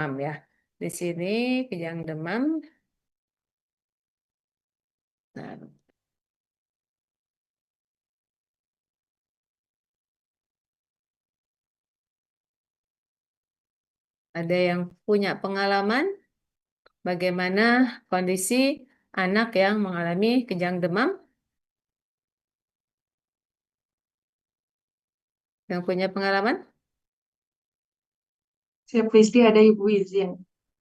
demam ya. Di sini kejang demam. Nah, ada yang punya pengalaman bagaimana kondisi anak yang mengalami kejang demam? Yang punya pengalaman? Siap Rizky ada ibu izin.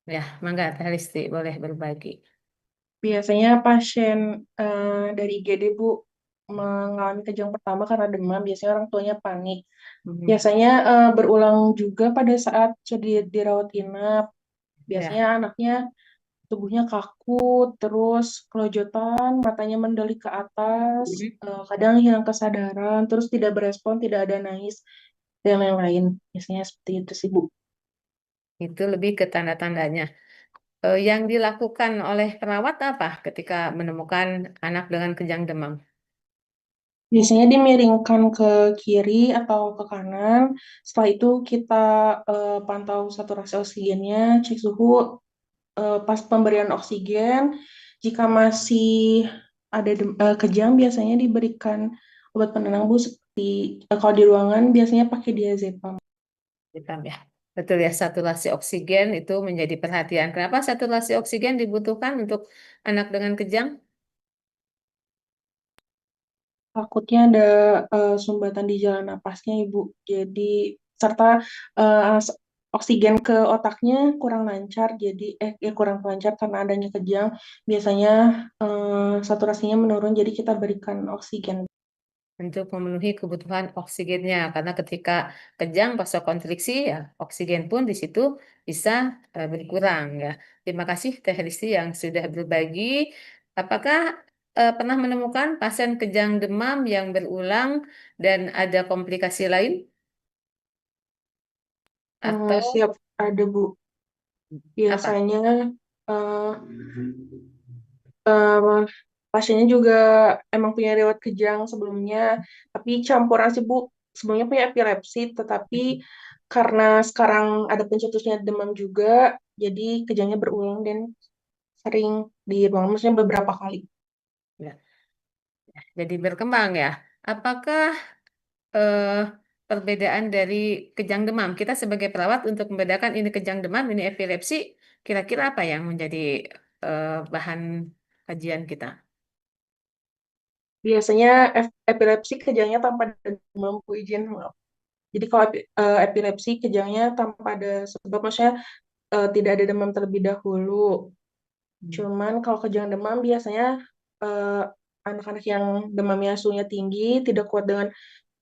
Ya, mangga Teh Listi boleh berbagi. Biasanya pasien dari IGD Bu mengalami kejang pertama karena demam, biasanya orang tuanya panik. Mhm. Biasanya berulang juga pada saat sudah dirawat inap. Biasanya Ya, anaknya tubuhnya kaku, terus kelojotan, matanya mendelik ke atas, Mhm. kadang hilang kesadaran, terus tidak berespon, tidak ada nangis, dan lain-lain. Biasanya seperti itu sih Bu. Itu lebih ke tanda-tandanya. Yang dilakukan oleh perawat apa ketika menemukan anak dengan kejang demam? Biasanya dimiringkan ke kiri atau ke kanan. Setelah itu kita pantau saturasi oksigennya, cek suhu pas pemberian oksigen. Jika masih ada kejang, biasanya diberikan obat penenang Bu seperti kalau di ruangan biasanya pakai diazepam. Hitam ya. Betul ya, saturasi oksigen itu menjadi perhatian. Kenapa saturasi oksigen dibutuhkan untuk anak dengan kejang? Takutnya ada sumbatan di jalan napasnya Ibu. Jadi serta oksigen ke otaknya kurang lancar, jadi kurang lancar karena adanya kejang. Biasanya saturasinya menurun, jadi kita berikan oksigen. Untuk memenuhi kebutuhan oksigennya. Karena ketika kejang vasokonstriksi ya oksigen pun di situ bisa berkurang ya. Terima kasih Teh Listi yang sudah berbagi. Apakah pernah menemukan pasien kejang demam yang berulang dan ada komplikasi lain? Atau Siap ada Bu. apa? Biasanya eh, eh, pasiennya juga emang punya riwayat kejang sebelumnya, tapi campuran sih Bu. Sebelumnya punya epilepsi, tetapi karena sekarang ada pencetusnya demam juga, jadi kejangnya berulang dan sering di ruangan, maksudnya beberapa kali. Ya, jadi berkembang ya. Apakah eh, perbedaan dari kejang demam? Kita sebagai perawat untuk membedakan ini kejang demam, ini epilepsi, kira-kira apa yang menjadi bahan kajian kita? Biasanya epilepsi kejangnya tanpa ada demam, Bu, izin maaf. Jadi kalau epilepsi kejangnya tanpa ada sebab, maksudnya tidak ada demam terlebih dahulu. Hmm. Cuman kalau kejang demam biasanya eh, anak-anak yang demamnya suhunya tinggi, tidak kuat dengan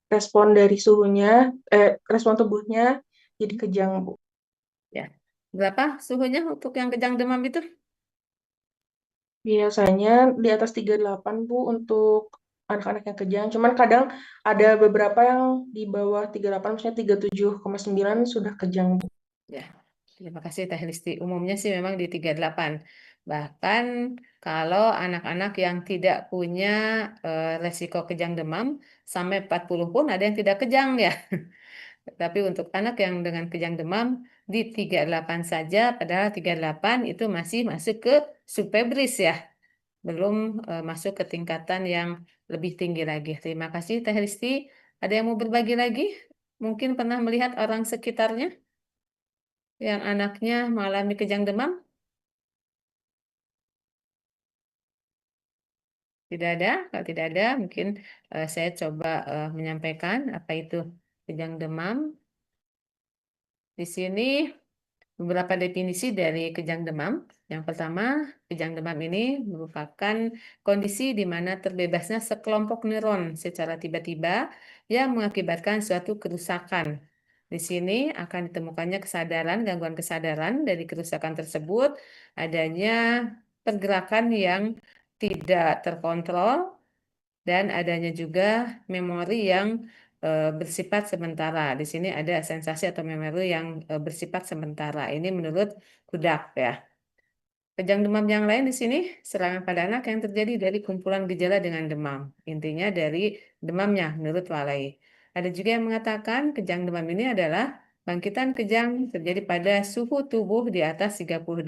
respon dari suhunya, respon tubuhnya, jadi kejang, Bu. Ya, berapa suhunya untuk yang kejang demam itu? Biasanya di atas 38 Bu, untuk anak-anak yang kejang. Cuman kadang ada beberapa yang di bawah 38, misalnya 37,9 sudah kejang, Bu. Ya, terima kasih Teh Listi. Umumnya sih memang di 38. Bahkan kalau anak-anak yang tidak punya resiko kejang demam, sampai 40 pun ada yang tidak kejang ya. Tapi untuk anak yang dengan kejang demam di 38 saja, padahal 38 itu masih masuk ke subfebris ya, belum masuk ke tingkatan yang lebih tinggi lagi. Terima kasih Teh Risti. Ada yang mau berbagi lagi? Mungkin pernah melihat orang sekitarnya yang anaknya mengalami kejang demam? Tidak ada? Kalau tidak ada, mungkin saya coba menyampaikan apa itu kejang demam. Di sini beberapa definisi dari kejang demam. Yang pertama, kejang demam ini merupakan kondisi di mana terbebasnya sekelompok neuron secara tiba-tiba yang mengakibatkan suatu kerusakan. Di sini akan ditemukannya kesadaran, gangguan kesadaran dari kerusakan tersebut, adanya pergerakan yang tidak terkontrol, dan adanya juga memori yang bersifat sementara. Di sini ada sensasi atau memori yang bersifat sementara. Ini menurut Kudak ya. Kejang demam yang lain di sini serangan pada anak yang terjadi dari kumpulan gejala dengan demam. Intinya dari demamnya menurut Walai. Ada juga yang mengatakan kejang demam ini adalah Bangkitan kejang terjadi pada suhu tubuh di atas 38.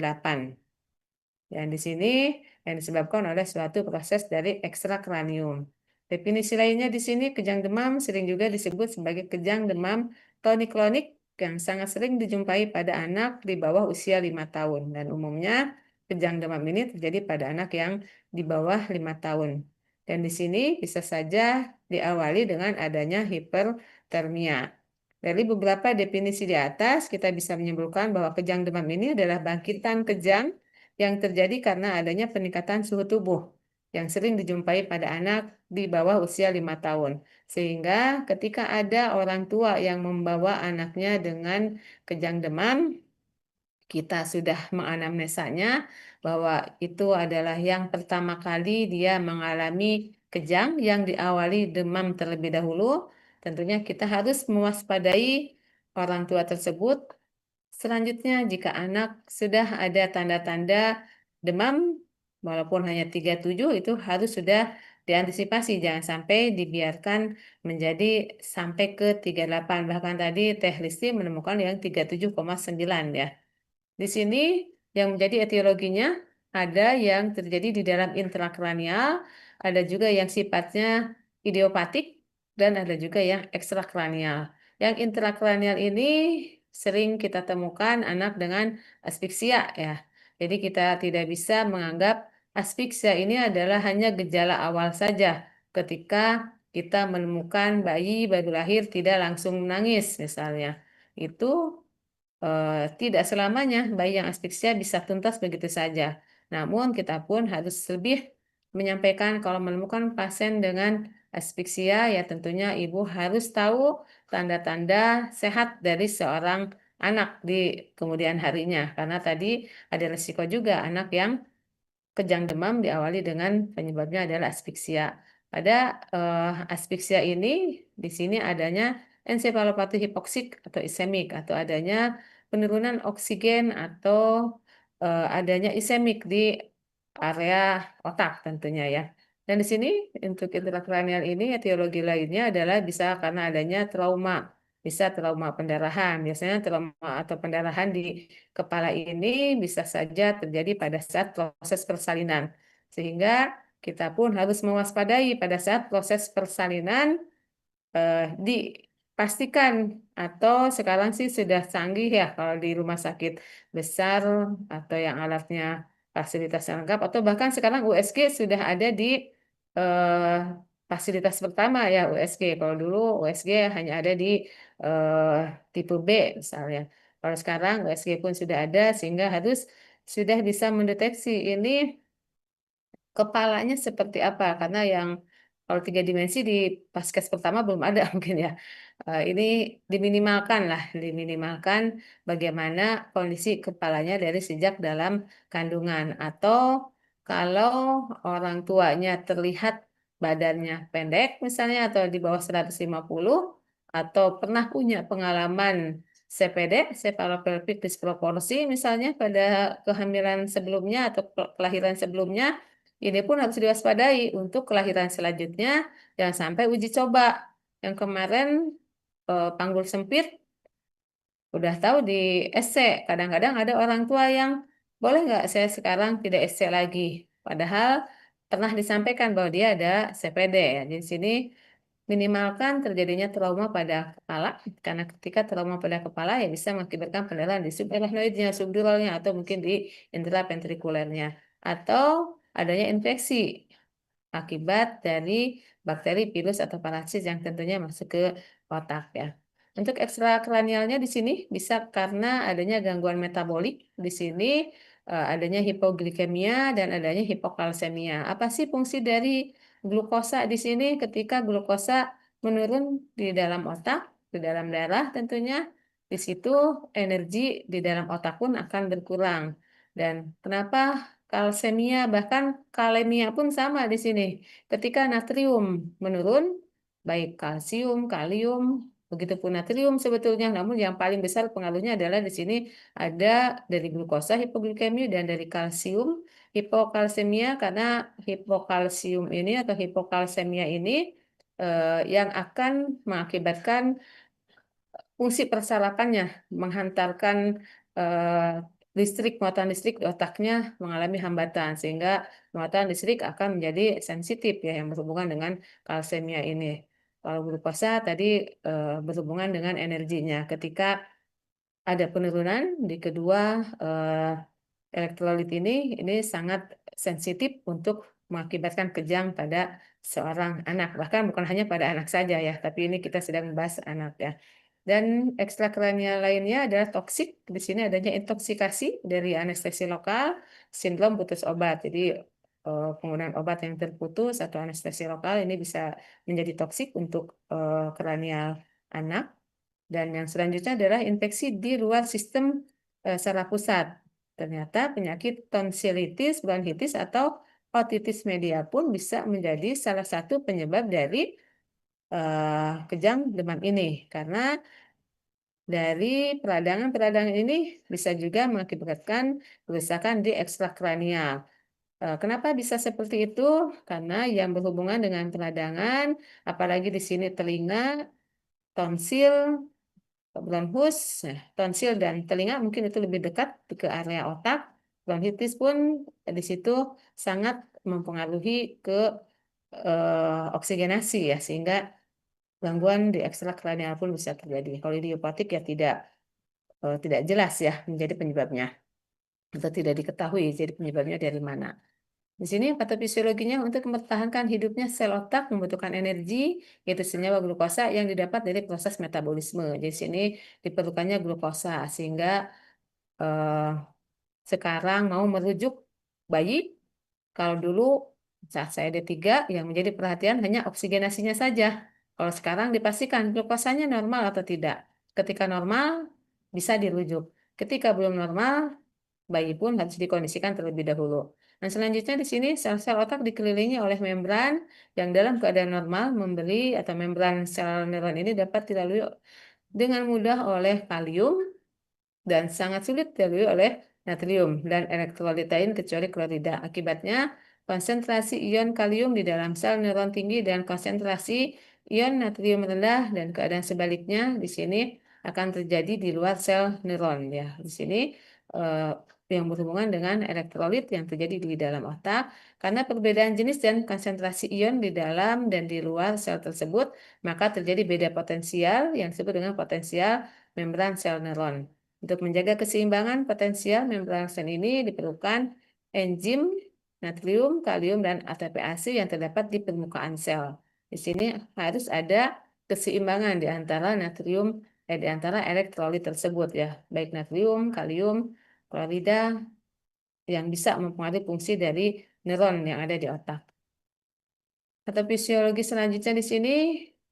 Dan di sini yang disebabkan oleh suatu proses dari ekstrakranium. Definisi lainnya di sini kejang demam sering juga disebut sebagai kejang demam tonik-klonik yang sangat sering dijumpai pada anak di bawah usia 5 tahun. Dan umumnya kejang demam ini terjadi pada anak yang di bawah 5 tahun. Dan di sini bisa saja diawali dengan adanya hipertermia. Dari beberapa definisi di atas, kita bisa menyimpulkan bahwa kejang demam ini adalah bangkitan kejang yang terjadi karena adanya peningkatan suhu tubuh yang sering dijumpai pada anak di bawah usia 5 tahun. Sehingga ketika ada orang tua yang membawa anaknya dengan kejang demam, kita sudah menganamnesanya bahwa itu adalah yang pertama kali dia mengalami kejang yang diawali demam terlebih dahulu. Tentunya kita harus mewaspadai orang tua tersebut. Selanjutnya, jika anak sudah ada tanda-tanda demam, walaupun hanya 37, itu harus sudah diantisipasi. Jangan sampai dibiarkan menjadi sampai ke 38. Bahkan tadi Teh Listi menemukan yang 37,9 ya. Di sini yang menjadi etiologinya ada yang terjadi di dalam intrakranial, ada juga yang sifatnya idiopatik, dan ada juga yang ekstrakranial. Yang intrakranial ini sering kita temukan anak dengan asfiksia ya. Jadi kita tidak bisa menganggap asfiksia ini adalah hanya gejala awal saja ketika kita menemukan bayi baru lahir tidak langsung menangis misalnya. Itu tidak selamanya bayi yang asfiksia bisa tuntas begitu saja. Namun kita pun harus lebih menyampaikan kalau menemukan pasien dengan asfiksia ya tentunya ibu harus tahu tanda-tanda sehat dari seorang anak di kemudian harinya. Karena tadi ada resiko juga anak yang kejang demam diawali dengan penyebabnya adalah asfiksia. Pada asfiksia ini di sini adanya ensefalopati hipoksik atau isemik atau adanya penurunan oksigen atau adanya isemik di area otak tentunya ya. Dan di sini untuk intrakranial ini etiologi lainnya adalah bisa karena adanya trauma, bisa trauma pendarahan. Biasanya trauma atau pendarahan di kepala ini bisa saja terjadi pada saat proses persalinan. Sehingga kita pun harus mewaspadai pada saat proses persalinan dipastikan atau sekarang sih sudah canggih ya kalau di rumah sakit besar atau yang alatnya fasilitasnya lengkap atau bahkan sekarang USG sudah ada di eh, fasilitas pertama ya USG. Kalau dulu USG hanya ada di eh, tipe B misalnya. Kalau sekarang USG pun sudah ada sehingga harus sudah bisa mendeteksi ini kepalanya seperti apa karena yang kalau 3 dimensi di Paskes pertama belum ada mungkin ya. Ini diminimalkan lah, diminimalkan bagaimana kondisi kepalanya dari sejak dalam kandungan atau kalau orang tuanya terlihat badannya pendek misalnya atau di bawah 150 atau pernah punya pengalaman CPD, cephalopelvic disproporsi misalnya pada kehamilan sebelumnya atau kelahiran sebelumnya ini pun harus diwaspadai untuk kelahiran selanjutnya, jangan sampai uji coba. Yang kemarin panggul sempit, udah tahu di SC. Kadang-kadang ada orang tua yang, boleh nggak saya sekarang tidak SC lagi? Padahal pernah disampaikan bahwa dia ada CPD. Ya. Di sini minimalkan terjadinya trauma pada kepala, karena ketika trauma pada kepala ya bisa mengakibatkan pendarahan di subarachnoidnya, subduralnya, atau mungkin di intraventrikulernya. Atau adanya infeksi akibat dari bakteri, virus, atau parasit yang tentunya masuk ke otak ya. Untuk ekstrakranialnya di sini bisa karena adanya gangguan metabolik di sini adanya hipoglikemia dan adanya hipokalsemia. Apa sih fungsi dari glukosa di sini ketika glukosa menurun di dalam otak, di dalam darah tentunya di situ energi di dalam otak pun akan berkurang. Dan kenapa kalsemia bahkan kalemia pun sama di sini. Ketika natrium menurun, baik kalsium, kalium, begitupun natrium sebetulnya. Namun yang paling besar pengaruhnya adalah di sini ada dari glukosa hipoglikemia dan dari kalsium hipokalsemia karena hipokalsium ini atau hipokalsemia ini yang akan mengakibatkan fungsi persarapannya menghantarkan eh, listrik, muatan listrik di otaknya mengalami hambatan sehingga muatan listrik akan menjadi sensitif ya yang berhubungan dengan kalsemia ini. Kalau glukosa tadi berhubungan dengan energinya. Ketika ada penurunan di kedua eh, elektrolit ini sangat sensitif untuk mengakibatkan kejang pada seorang anak. Bahkan bukan hanya pada anak saja ya, tapi ini kita sedang membahas anak ya. Dan ekstrakranial lainnya adalah toksik. Di sini adanya intoksikasi dari anestesi lokal, sindrom putus obat. Jadi penggunaan obat yang terputus atau anestesi lokal ini bisa menjadi toksik untuk kranial anak. Dan yang selanjutnya adalah infeksi di luar sistem saraf pusat. Ternyata penyakit tonsilitis, bronkitis, atau otitis media pun bisa menjadi salah satu penyebab dari kejang demam ini. Karena dari peradangan-peradangan ini bisa juga mengakibatkan kerusakan di ekstrakranial. Kenapa bisa seperti itu? Karena yang berhubungan dengan peradangan, apalagi di sini telinga, tonsil, bronchus, nah, tonsil dan telinga mungkin itu lebih dekat ke area otak. Bronkitis pun di situ sangat mempengaruhi ke oksigenasi ya, sehingga gangguan di ekstrakranial pun bisa terjadi. Kalau idiopatik ya tidak jelas ya menjadi penyebabnya atau tidak diketahui jadi penyebabnya dari mana. Di sini patofisiologinya untuk mempertahankan hidupnya sel otak membutuhkan energi, yaitu senyawa glukosa yang didapat dari proses metabolisme. Jadi di sini diperlukannya glukosa sehingga eh, sekarang mau merujuk bayi, kalau dulu saat saya D3 yang menjadi perhatian hanya oksigenasinya saja. Kalau sekarang dipastikan glukosanya normal atau tidak. Ketika normal bisa dirujuk. Ketika belum normal bayi pun harus dikondisikan terlebih dahulu. Nah, selanjutnya di sini sel-sel otak dikelilingi oleh membran yang dalam keadaan normal memberi atau membran sel neuron ini dapat dilalui dengan mudah oleh kalium dan sangat sulit dilalui oleh natrium dan elektrolit lain kecuali klorida. Akibatnya, konsentrasi ion kalium di dalam sel neuron tinggi dan konsentrasi ion natrium rendah dan keadaan sebaliknya di sini akan terjadi di luar sel neuron ya. Di sini eh, yang berhubungan dengan elektrolit yang terjadi di dalam otak karena perbedaan jenis dan konsentrasi ion di dalam dan di luar sel tersebut, maka terjadi beda potensial yang disebut dengan potensial membran sel neuron. Untuk menjaga keseimbangan potensial membran sel ini diperlukan enzim natrium, kalium, dan ATPase yang terdapat di permukaan sel. Di sini harus ada keseimbangan di antara natrium di antara elektrolit tersebut ya, baik natrium, kalium, klorida yang bisa mempengaruhi fungsi dari neuron yang ada di otak. Atau fisiologi selanjutnya di sini,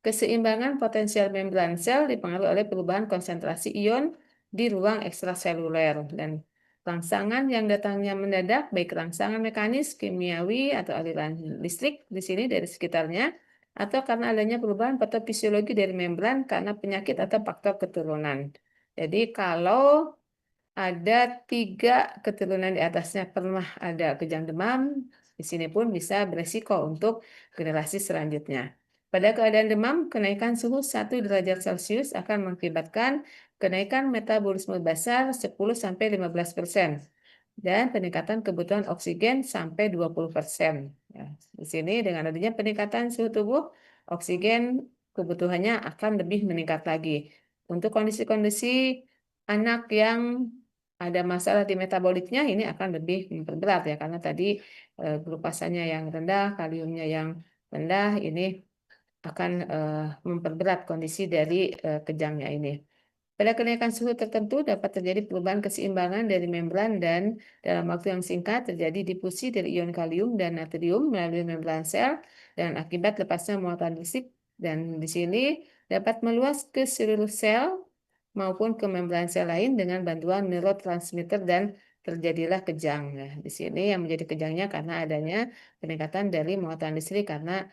keseimbangan potensial membran sel dipengaruhi oleh perubahan konsentrasi ion di ruang ekstraseluler dan rangsangan yang datangnya mendadak, baik rangsangan mekanis, kimiawi, atau aliran listrik di sini dari sekitarnya, atau karena adanya perubahan patofisiologi dari membran karena penyakit atau faktor keturunan. Jadi kalau ada 3 keturunan di atasnya pernah ada kejang demam, di sini pun bisa beresiko untuk generasi selanjutnya. Pada keadaan demam, kenaikan suhu 1 derajat Celcius akan mengakibatkan kenaikan metabolisme basal 10-15% dan peningkatan kebutuhan oksigen sampai 20%. Ya, di sini dengan adanya peningkatan suhu tubuh, oksigen kebutuhannya akan lebih meningkat lagi. Untuk kondisi-kondisi anak yang ada masalah di metaboliknya ini akan lebih memperberat ya karena tadi glukosanya yang rendah, kaliumnya yang rendah ini akan memperberat kondisi dari kejangnya ini. Pada kenaikan suhu tertentu dapat terjadi perubahan keseimbangan dari membran dan dalam waktu yang singkat terjadi difusi dari ion kalium dan natrium melalui membran sel dan akibat lepasnya muatan listrik dan di sini dapat meluas ke seluruh sel maupun ke membran sel lain dengan bantuan neurotransmitter dan terjadilah kejang. Nah, di sini yang menjadi kejangnya karena adanya peningkatan dari muatan listrik karena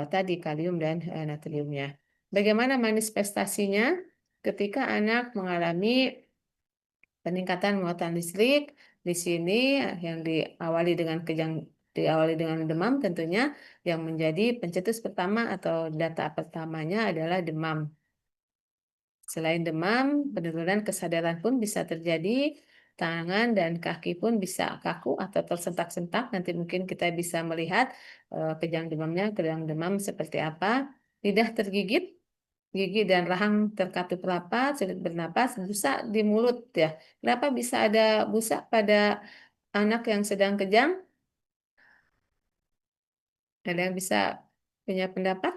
tadi kalium dan natriumnya. Bagaimana manifestasinya? Ketika anak mengalami peningkatan muatan listrik, di sini yang diawali dengan demam tentunya yang menjadi pencetus pertama atau data pertamanya adalah demam. Selain demam, penurunan kesadaran pun bisa terjadi. Tangan dan kaki pun bisa kaku atau tersentak-sentak. Nanti mungkin kita bisa melihat kejang demamnya, kejang demam seperti apa. Lidah tergigit, gigi dan rahang terkatup rapat, sulit bernapas, busa di mulut ya. Kenapa bisa ada busa pada anak yang sedang kejang? Ada yang bisa punya pendapat?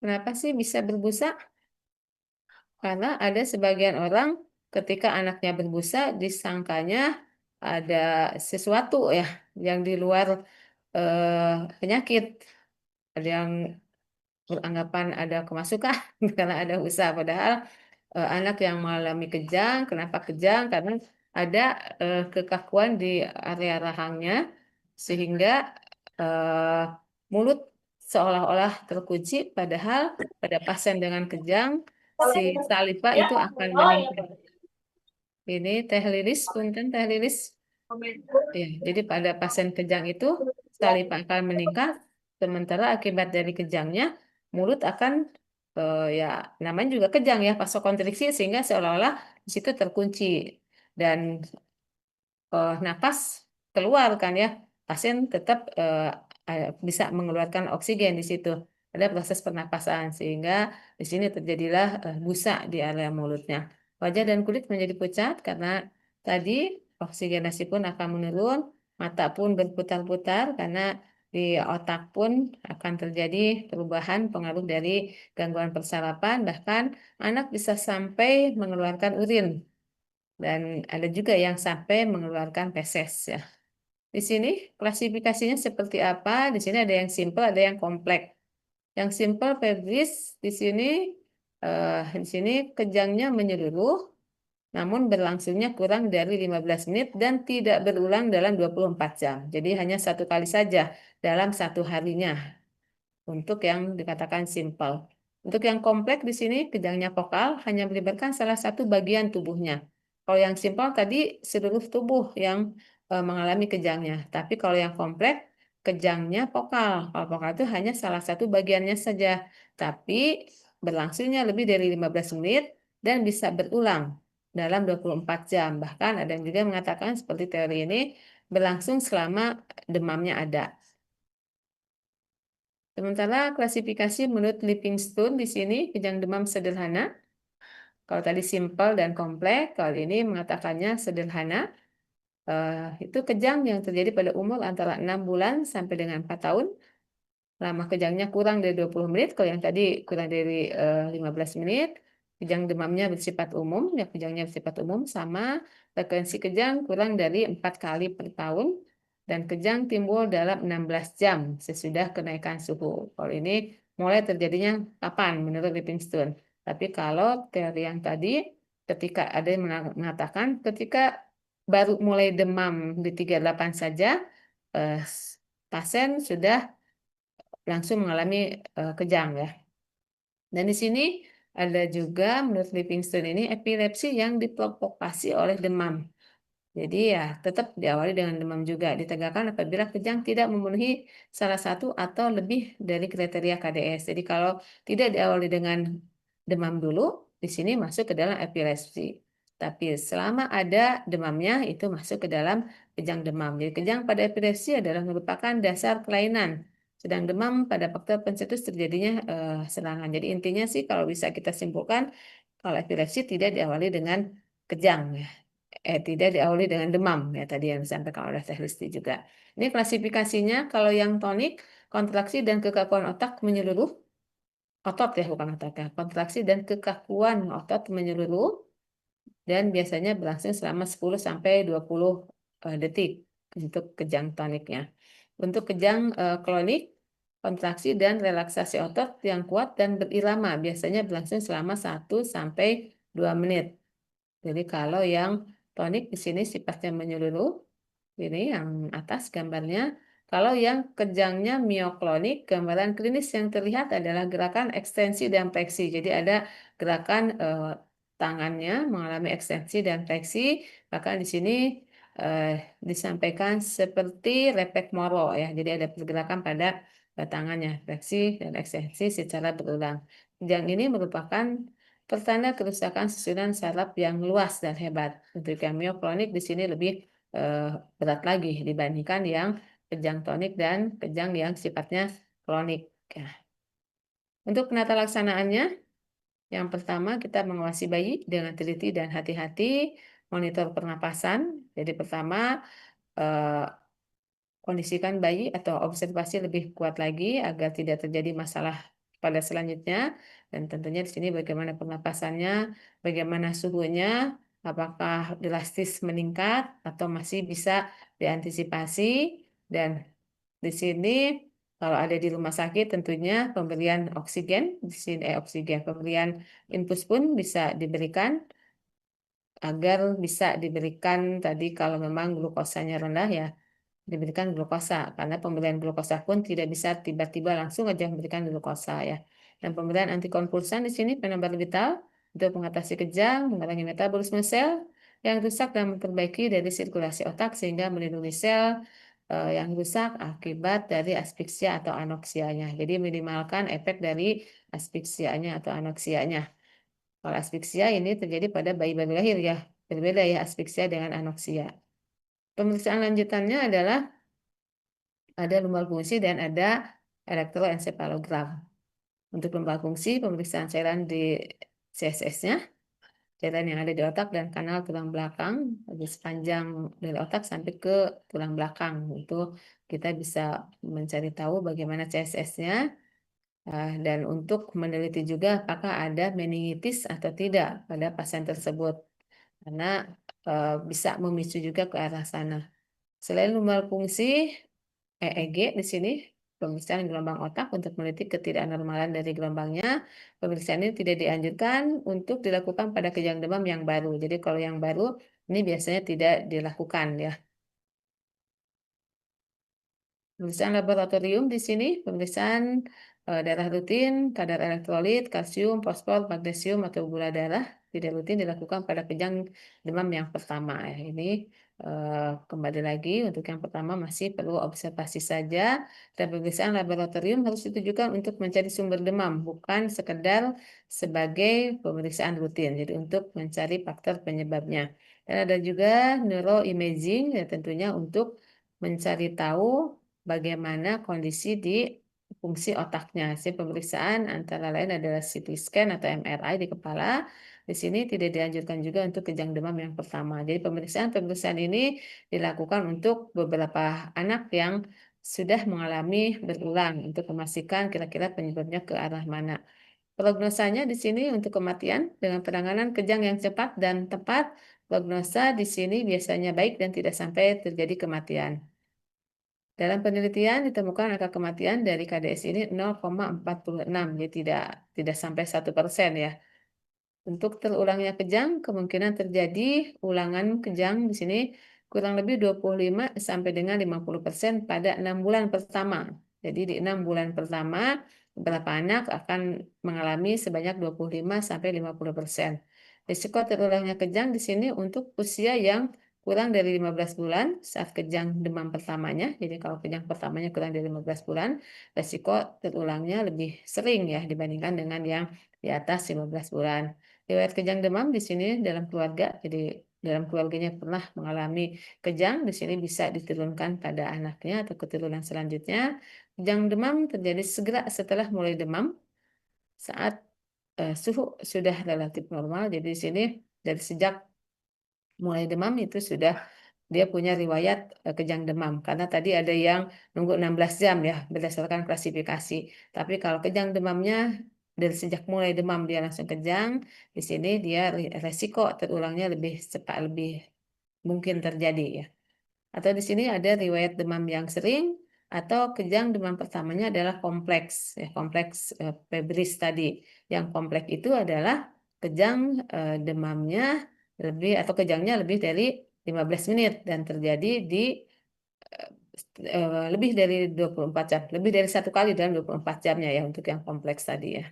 Kenapa sih bisa berbusa? Karena ada sebagian orang ketika anaknya berbusa disangkanya ada sesuatu ya yang di luar penyakit. Ada yang beranggapan ada kemasukan karena ada busa. Padahal anak yang mengalami kejang, kenapa kejang? Karena ada kekakuan di area rahangnya sehingga eh, mulut seolah-olah terkunci. Padahal pada pasien dengan kejang si saliva itu akan meningkat. Ini teh lilis, punten teh lilis. Ya, jadi pada pasien kejang itu saliva akan meningkat, sementara akibat dari kejangnya mulut akan ya namanya juga kejang ya vasokonstriksi sehingga seolah-olah di situ terkunci dan napas keluar kan ya pasien tetap bisa mengeluarkan oksigen di situ ada proses pernapasan sehingga di sini terjadilah busa di area mulutnya wajah dan kulit menjadi pucat karena tadi oksigenasi pun akan menurun mata pun berputar-putar karena di otak pun akan terjadi perubahan pengaruh dari gangguan persarapan bahkan anak bisa sampai mengeluarkan urin dan ada juga yang sampai mengeluarkan feses ya. Di sini klasifikasinya seperti apa? Di sini ada yang simple, ada yang kompleks. Yang simple Febris di sini kejangnya menyeluruh, namun berlangsungnya kurang dari 15 menit dan tidak berulang dalam 24 jam. Jadi hanya satu kali saja dalam satu harinya untuk yang dikatakan simple. Untuk yang kompleks di sini kejangnya vokal hanya melibatkan salah satu bagian tubuhnya. Kalau yang simple tadi seluruh tubuh yang mengalami kejangnya. Tapi kalau yang kompleks kejangnya vokal. Kalau vokal itu hanya salah satu bagiannya saja. Tapi berlangsungnya lebih dari 15 menit dan bisa berulang dalam 24 jam. Bahkan ada yang juga mengatakan seperti teori ini berlangsung selama demamnya ada. Sementara klasifikasi menurut Livingstone di sini kejang demam sederhana. Kalau tadi simple dan kompleks, kalau ini mengatakannya sederhana. Itu kejang yang terjadi pada umur antara 6 bulan sampai dengan 4 tahun. Lama kejangnya kurang dari 20 menit, kalau yang tadi kurang dari 15 menit. Kejang demamnya bersifat umum, ya kejangnya bersifat umum sama frekuensi kejang kurang dari 4 kali per tahun dan kejang timbul dalam 16 jam sesudah kenaikan suhu. Kalau ini mulai terjadinya kapan menurut Livingstone. Tapi kalau teori yang tadi ketika ada yang mengatakan ketika baru mulai demam di 38 saja eh, pasien sudah langsung mengalami kejang ya. Dan di sini ada juga menurut Livingstone ini epilepsi yang diprovokasi oleh demam. Jadi ya tetap diawali dengan demam juga ditegakkan apabila kejang tidak memenuhi salah satu atau lebih dari kriteria KDS. Jadi kalau tidak diawali dengan demam dulu, di sini masuk ke dalam epilepsi. Tapi selama ada demamnya itu masuk ke dalam kejang demam. Jadi kejang pada epilepsi adalah merupakan dasar kelainan. Sedang demam pada faktor pencetus terjadinya serangan. Jadi intinya sih kalau bisa kita simpulkan kalau epilepsi tidak diawali dengan kejang ya tidak diawali dengan demam ya tadi yang disampaikan oleh Teh Listi juga. Ini klasifikasinya kalau yang tonik kontraksi dan kekakuan otak menyeluruh otot ya bukan otak ya kontraksi dan kekakuan otot menyeluruh dan biasanya berlangsung selama 10 sampai 20 detik untuk kejang toniknya. Untuk kejang klonik kontraksi dan relaksasi otot yang kuat dan berirama biasanya berlangsung selama 1 sampai 2 menit. Jadi kalau yang tonik di sini sifatnya menyeluruh, ini yang atas gambarnya. Kalau yang kejangnya mioklonik, gambaran klinis yang terlihat adalah gerakan ekstensi dan fleksi. Jadi ada gerakan tangannya mengalami ekstensi dan fleksi. Bahkan di sini eh, disampaikan seperti refleks Moro ya. Jadi ada pergerakan pada tangannya, fleksi dan ekstensi secara berulang. kejang ini merupakan pertanda kerusakan susunan saraf yang luas dan hebat. Untuk yang mioklonik di sini lebih berat lagi dibandingkan yang kejang tonik dan kejang yang sifatnya kronik. Ya. Untuk penata laksanaannya, yang pertama kita mengawasi bayi dengan teliti dan hati-hati, monitor pernapasan. Jadi pertama eh, kondisikan bayi atau observasi lebih kuat lagi agar tidak terjadi masalah pada selanjutnya. Dan tentunya di sini bagaimana pernapasannya, bagaimana suhunya, apakah drastis meningkat atau masih bisa diantisipasi. Dan di sini kalau ada di rumah sakit tentunya pemberian oksigen, di sini pemberian infus pun bisa diberikan agar bisa diberikan tadi kalau memang glukosanya rendah ya diberikan glukosa karena pemberian glukosa pun tidak bisa tiba-tiba langsung aja memberikan glukosa ya. Dan pemberian antikonvulsan di sini penambah vital untuk mengatasi kejang, mengurangi metabolisme sel yang rusak dan memperbaiki dari sirkulasi otak sehingga melindungi sel yang rusak akibat dari aspeksia atau anoksianya. Jadi minimalkan efek dari aspeksianya atau anoksianya. Kalau aspeksia ini terjadi pada bayi baru lahir ya. Berbeda ya aspeksia dengan anoksia. Pemeriksaan lanjutannya adalah ada lumbar fungsi dan ada elektroensefalogram. Untuk lumbar fungsi, pemeriksaan cairan di CSS-nya, cairan yang ada di otak dan kanal tulang belakang, di sepanjang dari otak sampai ke tulang belakang. Itu kita bisa mencari tahu bagaimana CSS-nya dan untuk meneliti juga apakah ada meningitis atau tidak pada pasien tersebut. Karena bisa memicu juga ke arah sana. Selain lumbar fungsi, EEG di sini pemeriksaan gelombang otak untuk meneliti ketidaknormalan dari gelombangnya. Pemeriksaan ini tidak dianjurkan untuk dilakukan pada kejang demam yang baru. Jadi kalau yang baru ini biasanya tidak dilakukan ya. Pemeriksaan laboratorium di sini, pemeriksaan darah rutin, kadar elektrolit, kalsium, fosfor, magnesium, atau gula darah tidak rutin dilakukan pada kejang demam yang pertama. Ya. Ini kembali lagi untuk yang pertama masih perlu observasi saja dan pemeriksaan laboratorium harus ditujukan untuk mencari sumber demam, bukan sekedar sebagai pemeriksaan rutin. Jadi untuk mencari faktor penyebabnya. Dan ada juga neuroimaging ya tentunya untuk mencari tahu bagaimana kondisi di fungsi otaknya. Hasil pemeriksaan antara lain adalah CT scan atau MRI di kepala. Di sini tidak dianjurkan juga untuk kejang demam yang pertama. Jadi pemeriksaan ini dilakukan untuk beberapa anak yang sudah mengalami berulang untuk memastikan kira-kira penyebabnya ke arah mana. Prognosanya di sini untuk kematian dengan penanganan kejang yang cepat dan tepat, prognosa di sini biasanya baik dan tidak sampai terjadi kematian. Dalam penelitian ditemukan angka kematian dari KDS ini 0,46, jadi tidak sampai 1% ya. Untuk terulangnya kejang, kemungkinan terjadi ulangan kejang di sini kurang lebih 25 sampai dengan 50% pada 6 bulan pertama. Jadi di 6 bulan pertama, beberapa anak akan mengalami sebanyak 25 sampai 50%. Risiko terulangnya kejang di sini untuk usia yang kurang dari 15 bulan saat kejang demam pertamanya. Jadi kalau kejang pertamanya kurang dari 15 bulan, risiko terulangnya lebih sering ya dibandingkan dengan yang di atas 15 bulan. Riwayat kejang demam di sini dalam keluarga, jadi dalam keluarganya pernah mengalami kejang, di sini bisa diturunkan pada anaknya atau keturunan selanjutnya. Kejang demam terjadi segera setelah mulai demam saat suhu sudah relatif normal. Jadi di sini dari sejak mulai demam itu sudah dia punya riwayat kejang demam karena tadi ada yang nunggu 16 jam ya berdasarkan klasifikasi. Tapi kalau kejang demamnya dari sejak mulai demam dia langsung kejang, di sini dia resiko terulangnya lebih cepat lebih mungkin terjadi ya. Atau di sini ada riwayat demam yang sering atau kejang demam pertamanya adalah kompleks ya, kompleks febris tadi. Yang kompleks itu adalah kejang demamnya lebih atau kejangnya lebih dari 15 menit dan terjadi di lebih dari 24 jam, lebih dari satu kali dalam 24 jamnya ya untuk yang kompleks tadi ya.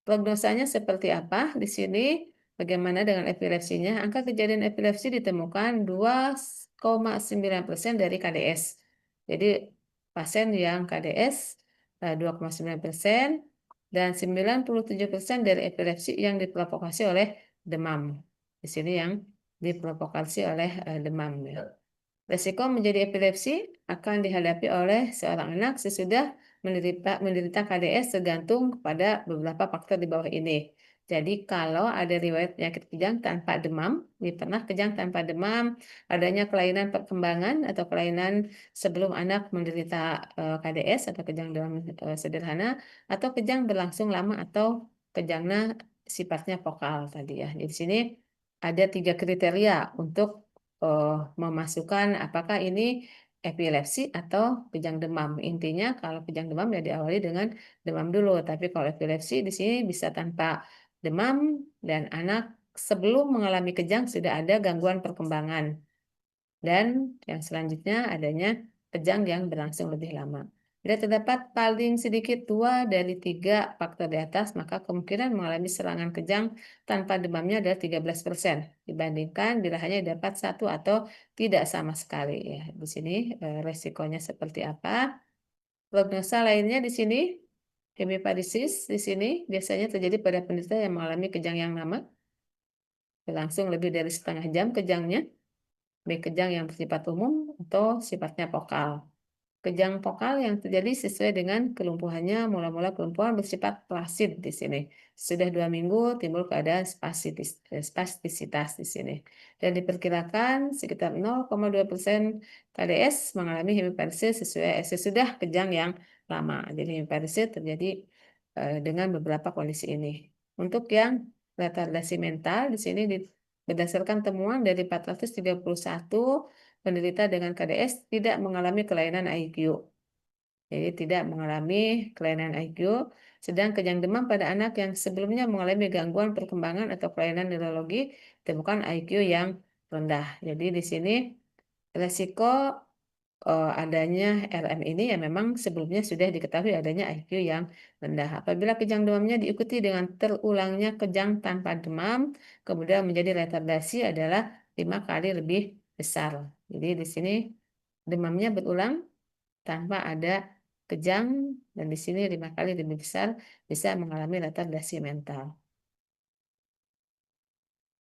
Prognosanya seperti apa di sini? Bagaimana dengan epilepsinya? Angka kejadian epilepsi ditemukan 2,9% dari KDS. Jadi pasien yang KDS 2,9%, dan 97% dari epilepsi yang diprovokasi oleh demam. Di sini yang diprovokasi oleh demam. Ya. Resiko menjadi epilepsi akan dihadapi oleh seorang anak sesudah menderita KDS tergantung pada beberapa faktor di bawah ini. Jadi kalau ada riwayat penyakit kejang tanpa demam, ini pernah kejang tanpa demam, adanya kelainan perkembangan atau kelainan sebelum anak menderita KDS atau kejang demam sederhana, atau kejang berlangsung lama atau kejangnya sifatnya vokal tadi ya. Jadi di sini ada 3 kriteria untuk eh, memasukkan apakah ini epilepsi atau kejang demam. Intinya kalau kejang demam ya diawali dengan demam dulu, tapi kalau epilepsi di sini bisa tanpa demam dan anak sebelum mengalami kejang sudah ada gangguan perkembangan. Dan yang selanjutnya adanya kejang yang berlangsung lebih lama. Bila terdapat paling sedikit 2 dari 3 faktor di atas, maka kemungkinan mengalami serangan kejang tanpa demamnya adalah 13% dibandingkan bila hanya dapat satu atau tidak sama sekali. Ya, di sini resikonya seperti apa? Prognosa lainnya di sini, hemiparesis di sini biasanya terjadi pada penderita yang mengalami kejang yang lama, berlangsung lebih dari setengah jam kejangnya, baik kejang yang bersifat umum atau sifatnya vokal. Kejang vokal yang terjadi sesuai dengan kelumpuhannya, mula-mula kelumpuhan bersifat plasid di sini. Sudah 2 minggu timbul keadaan spastisitas di sini. Dan diperkirakan sekitar 0,2% KDS mengalami hemiparesis sesudah kejang yang lama. Jadi hemiparesis terjadi dengan beberapa kondisi ini. Untuk yang retardasi mental di sini berdasarkan temuan dari 431 penderita dengan KDS tidak mengalami kelainan IQ. Jadi tidak mengalami kelainan IQ, sedang kejang demam pada anak yang sebelumnya mengalami gangguan perkembangan atau kelainan neurologi ditemukan IQ yang rendah. Jadi di sini resiko adanya RM ini ya memang sebelumnya sudah diketahui adanya IQ yang rendah. Apabila kejang demamnya diikuti dengan terulangnya kejang tanpa demam, kemudian menjadi retardasi adalah 5 kali lebih besar. Jadi di sini demamnya berulang tanpa ada kejang dan di sini 5 kali lebih besar bisa mengalami retardasi mental.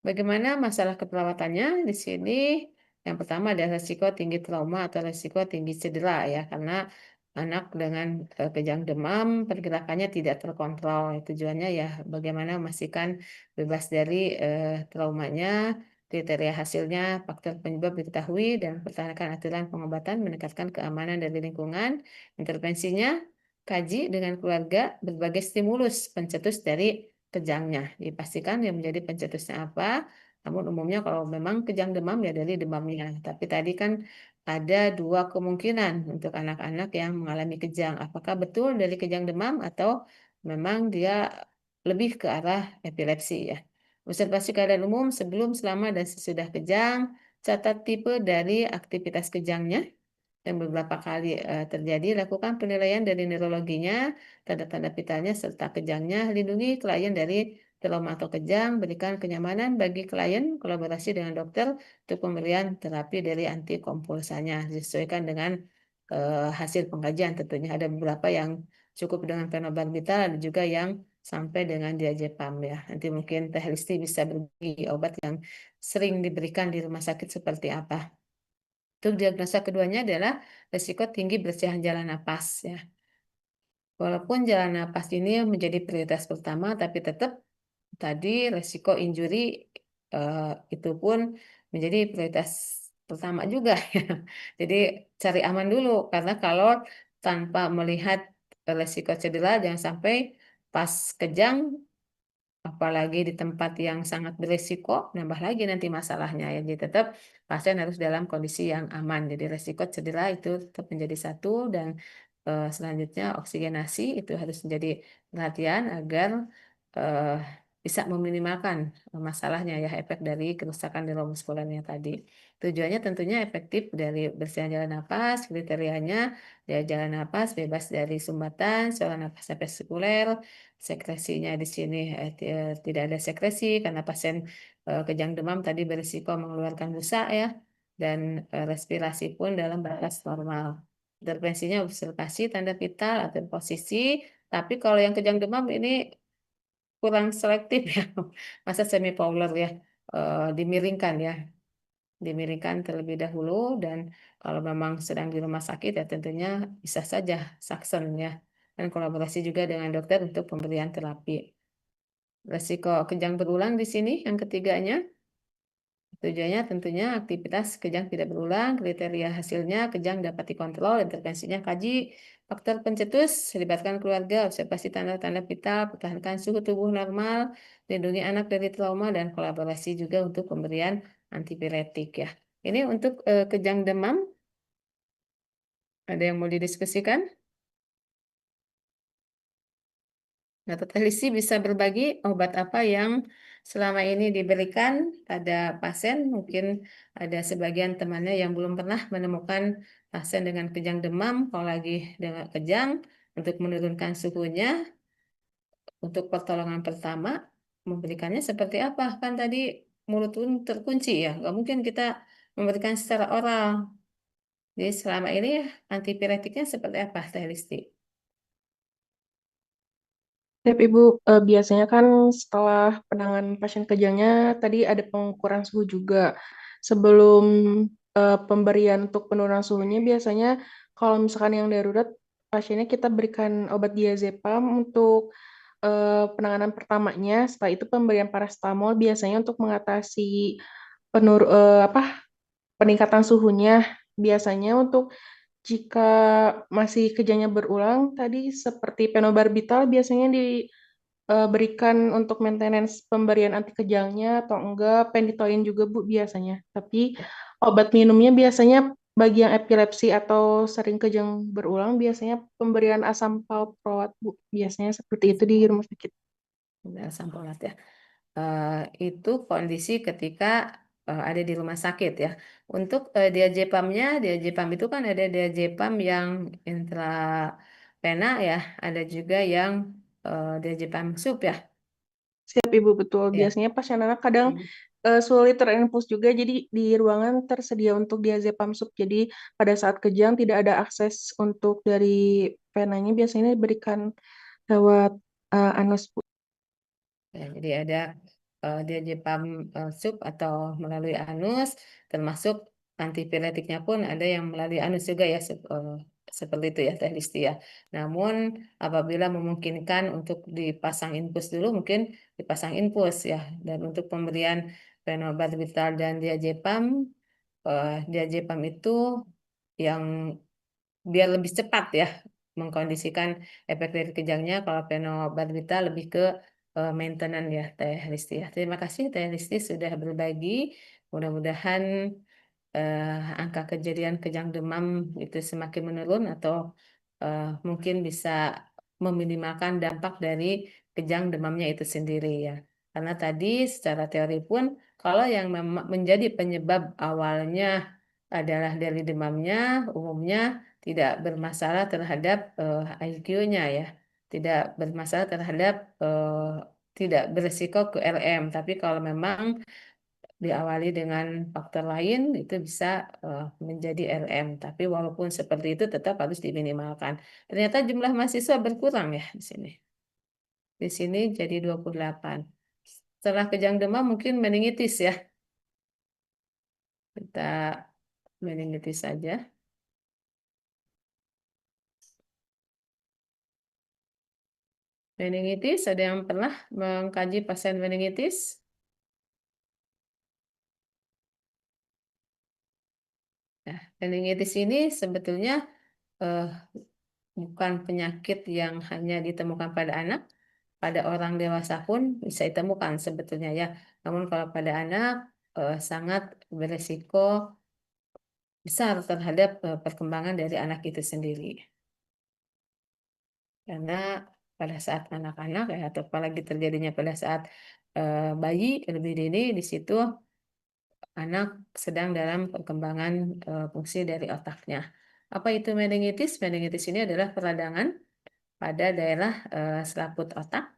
Bagaimana masalah keperawatannya? Di sini yang pertama ada resiko tinggi trauma atau resiko tinggi cedera ya, karena anak dengan kejang demam pergerakannya tidak terkontrol. Tujuannya ya bagaimana memastikan bebas dari traumanya, kriteria hasilnya, faktor penyebab diketahui dan pertahankan aturan pengobatan, meningkatkan keamanan dari lingkungan. Intervensinya kaji dengan keluarga berbagai stimulus pencetus dari kejangnya. Dipastikan yang menjadi pencetusnya apa. Namun umumnya kalau memang kejang demam ya dari demamnya. Tapi tadi kan ada 2 kemungkinan untuk anak-anak yang mengalami kejang. Apakah betul dari kejang demam atau memang dia lebih ke arah epilepsi ya. Observasi keadaan umum sebelum, selama, dan sesudah kejang. Catat tipe dari aktivitas kejangnya yang beberapa kali terjadi, lakukan penilaian dari neurologinya, tanda-tanda vitalnya, serta kejangnya. Lindungi klien dari trauma atau kejang, berikan kenyamanan bagi klien, kolaborasi dengan dokter untuk pemberian terapi dari antikompulsanya, disesuaikan dengan hasil pengkajian tentunya. Ada beberapa yang cukup dengan fenobarbital, ada juga yang sampai dengan diazepam ya. Nanti mungkin Teh Listi bisa berbagi obat yang sering diberikan di rumah sakit seperti apa. Untuk diagnosa keduanya adalah risiko tinggi bersihan jalan napas ya. Walaupun jalan napas ini menjadi prioritas pertama, tapi tetap tadi risiko injuri eh, itu pun menjadi prioritas pertama juga ya. Jadi cari aman dulu karena kalau tanpa melihat risiko cedera jangan sampai pas kejang apalagi di tempat yang sangat berisiko, nambah lagi nanti masalahnya ya. Jadi tetap pasien harus dalam kondisi yang aman. Jadi resiko cedera itu tetap menjadi satu dan selanjutnya oksigenasi itu harus menjadi perhatian agar eh, bisa meminimalkan masalahnya ya efek dari kerusakan neuromuskulernya tadi. Tujuannya tentunya efektif dari bersihan jalan napas, kriterianya ya jalan napas bebas dari sumbatan, saluran napas vesikuler, sekresinya di sini tidak ada sekresi karena pasien kejang demam tadi berisiko mengeluarkan busa ya dan respirasi pun dalam batas normal. Intervensinya observasi tanda vital atau posisi Tapi kalau yang kejang demam ini kurang selektif ya. Masa semipolar ya, dimiringkan ya, dimiringkan terlebih dahulu dan kalau memang sedang di rumah sakit ya tentunya bisa saja Saksen ya dan kolaborasi juga dengan dokter untuk pemberian terapi. Resiko kejang berulang di sini yang ketiganya. Tujuannya tentunya aktivitas kejang tidak berulang, kriteria hasilnya kejang dapat dikontrol, intervensinya kaji, faktor pencetus, libatkan keluarga, observasi tanda-tanda vital, pertahankan suhu tubuh normal, lindungi anak dari trauma, dan kolaborasi juga untuk pemberian antipiretik ya. Ini untuk kejang demam, ada yang mau didiskusikan? Nah, Lisi bisa berbagi obat apa yang selama ini diberikan pada pasien. Mungkin ada sebagian temannya yang belum pernah menemukan pasien dengan kejang demam, kalau lagi dengan kejang, untuk menurunkan suhunya, untuk pertolongan pertama, memberikannya seperti apa? Kan tadi mulut pun terkunci ya, nggak mungkin kita memberikan secara oral. Jadi selama ini antipiretiknya seperti apa, Teh Listi? Tiap Ibu, biasanya kan setelah penanganan pasien kejangnya tadi ada pengukuran suhu juga. Sebelum pemberian untuk penurunan suhunya biasanya kalau misalkan yang darurat pasiennya kita berikan obat diazepam untuk penanganan pertamanya. Setelah itu pemberian paracetamol biasanya untuk mengatasi apa peningkatan suhunya. Biasanya untuk jika masih kejangnya berulang, tadi seperti penobarbital biasanya diberikan untuk maintenance pemberian anti kejangnya atau enggak, penditoin juga Bu biasanya. Tapi obat minumnya biasanya bagi yang epilepsi atau sering kejang berulang, biasanya pemberian asam valproat Bu. Biasanya seperti itu di rumah sakit. Udah sampolat ya. Eh, itu kondisi ketika ada di rumah sakit ya. Untuk diazepamnya, diazepam itu kan ada diazepam yang intravena ya, ada juga yang diazepam sub ya. Siap Ibu, betul. Ya. Biasanya pasien anak kadang Hmm. sulit terinfus juga, jadi di ruangan tersedia untuk diazepam sub. Jadi pada saat kejang tidak ada akses untuk dari venanya, biasanya diberikan lewat anus Bu. Ya, jadi ada diazepam sub atau melalui anus, termasuk antipiretiknya pun ada yang melalui anus juga ya, seperti itu ya Teh Listi ya. Namun apabila memungkinkan untuk dipasang infus dulu, mungkin dipasang infus ya. Dan untuk pemberian fenobarbital dan diazepam itu yang biar lebih cepat ya mengkondisikan efek dari kejangnya. Kalau fenobarbital lebih ke maintenance ya Teh Listi ya. Terima kasih Teh Listi sudah berbagi. Mudah-mudahan angka kejadian kejang demam itu semakin menurun atau mungkin bisa meminimalkan dampak dari kejang demamnya itu sendiri ya. Karena tadi secara teori pun kalau yang menjadi penyebab awalnya adalah dari demamnya, umumnya tidak bermasalah terhadap IQ-nya ya. Tidak bermasalah terhadap tidak beresiko ke RM. Tapi kalau memang diawali dengan faktor lain itu bisa menjadi RM. Tapi walaupun seperti itu tetap harus diminimalkan. Ternyata jumlah mahasiswa berkurang ya di sini. Di sini jadi 28. Setelah kejang demam mungkin meningitis ya. Kita meningitis saja. Meningitis, ada yang pernah mengkaji pasien meningitis? Nah, meningitis ini sebetulnya eh, bukan penyakit yang hanya ditemukan pada anak, pada orang dewasa pun bisa ditemukan sebetulnya ya. Namun kalau pada anak sangat beresiko besar terhadap perkembangan dari anak itu sendiri. Karena pada saat anak-anak ya, atau apalagi terjadinya pada saat bayi lebih dini, di situ anak sedang dalam perkembangan fungsi dari otaknya. Apa itu meningitis? Meningitis ini adalah peradangan pada daerah selaput otak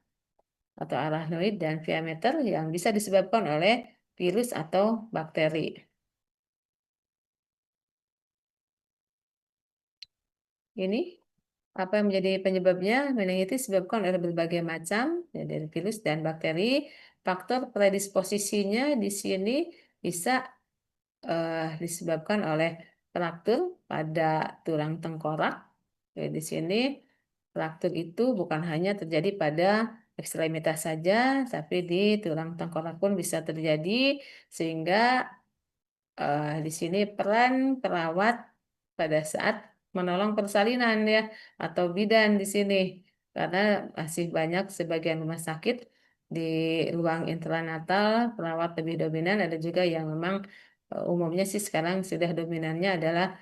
atau arachnoid dan viameter yang bisa disebabkan oleh virus atau bakteri. Ini Apa yang menjadi penyebabnya? Meningitis disebabkan oleh berbagai macam, ya, dari virus dan bakteri. Faktor predisposisinya di sini bisa disebabkan oleh fraktur pada tulang tengkorak. Jadi di sini fraktur itu bukan hanya terjadi pada ekstremitas saja, tapi di tulang tengkorak pun bisa terjadi, sehingga di sini peran perawat pada saat menolong persalinan ya atau bidan di sini, karena masih banyak sebagian rumah sakit di ruang intranatal perawat lebih dominan, ada juga yang memang umumnya sih sekarang sudah dominannya adalah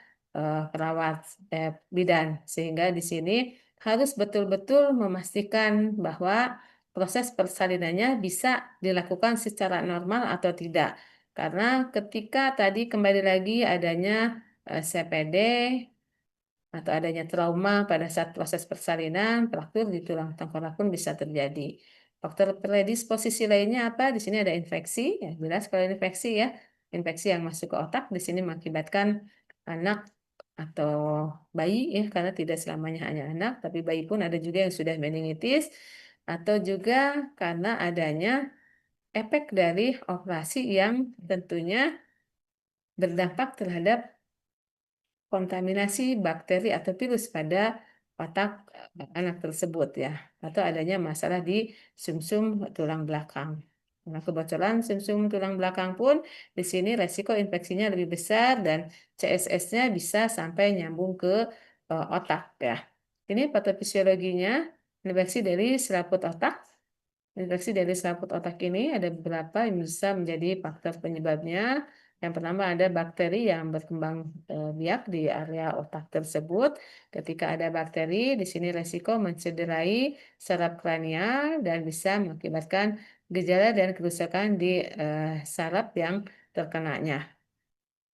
perawat bidan, sehingga di sini harus betul-betul memastikan bahwa proses persalinannya bisa dilakukan secara normal atau tidak. Karena ketika tadi kembali lagi adanya CPD atau adanya trauma pada saat proses persalinan, fraktur di tulang tengkorak pun bisa terjadi. Faktor predisposisi lainnya apa? Di sini ada infeksi, ya jelas kalau infeksi ya, infeksi yang masuk ke otak di sini mengakibatkan anak atau bayi ya, karena tidak selamanya hanya anak, tapi bayi pun ada juga yang sudah meningitis, atau juga karena adanya efek dari operasi yang tentunya berdampak terhadap kontaminasi bakteri atau virus pada otak anak tersebut ya, atau adanya masalah di sumsum tulang belakang. Nah, kebocoran sumsum tulang belakang pun di sini resiko infeksinya lebih besar dan CSS-nya bisa sampai nyambung ke otak ya. Ini patofisiologinya, infeksi dari selaput otak. Infeksi dari selaput otak ini ada beberapa yang bisa menjadi faktor penyebabnya. Yang pertama ada bakteri yang berkembang biak di area otak tersebut. Ketika ada bakteri, di sini resiko mencederai saraf kranial dan bisa mengakibatkan gejala dan kerusakan di saraf yang terkenanya.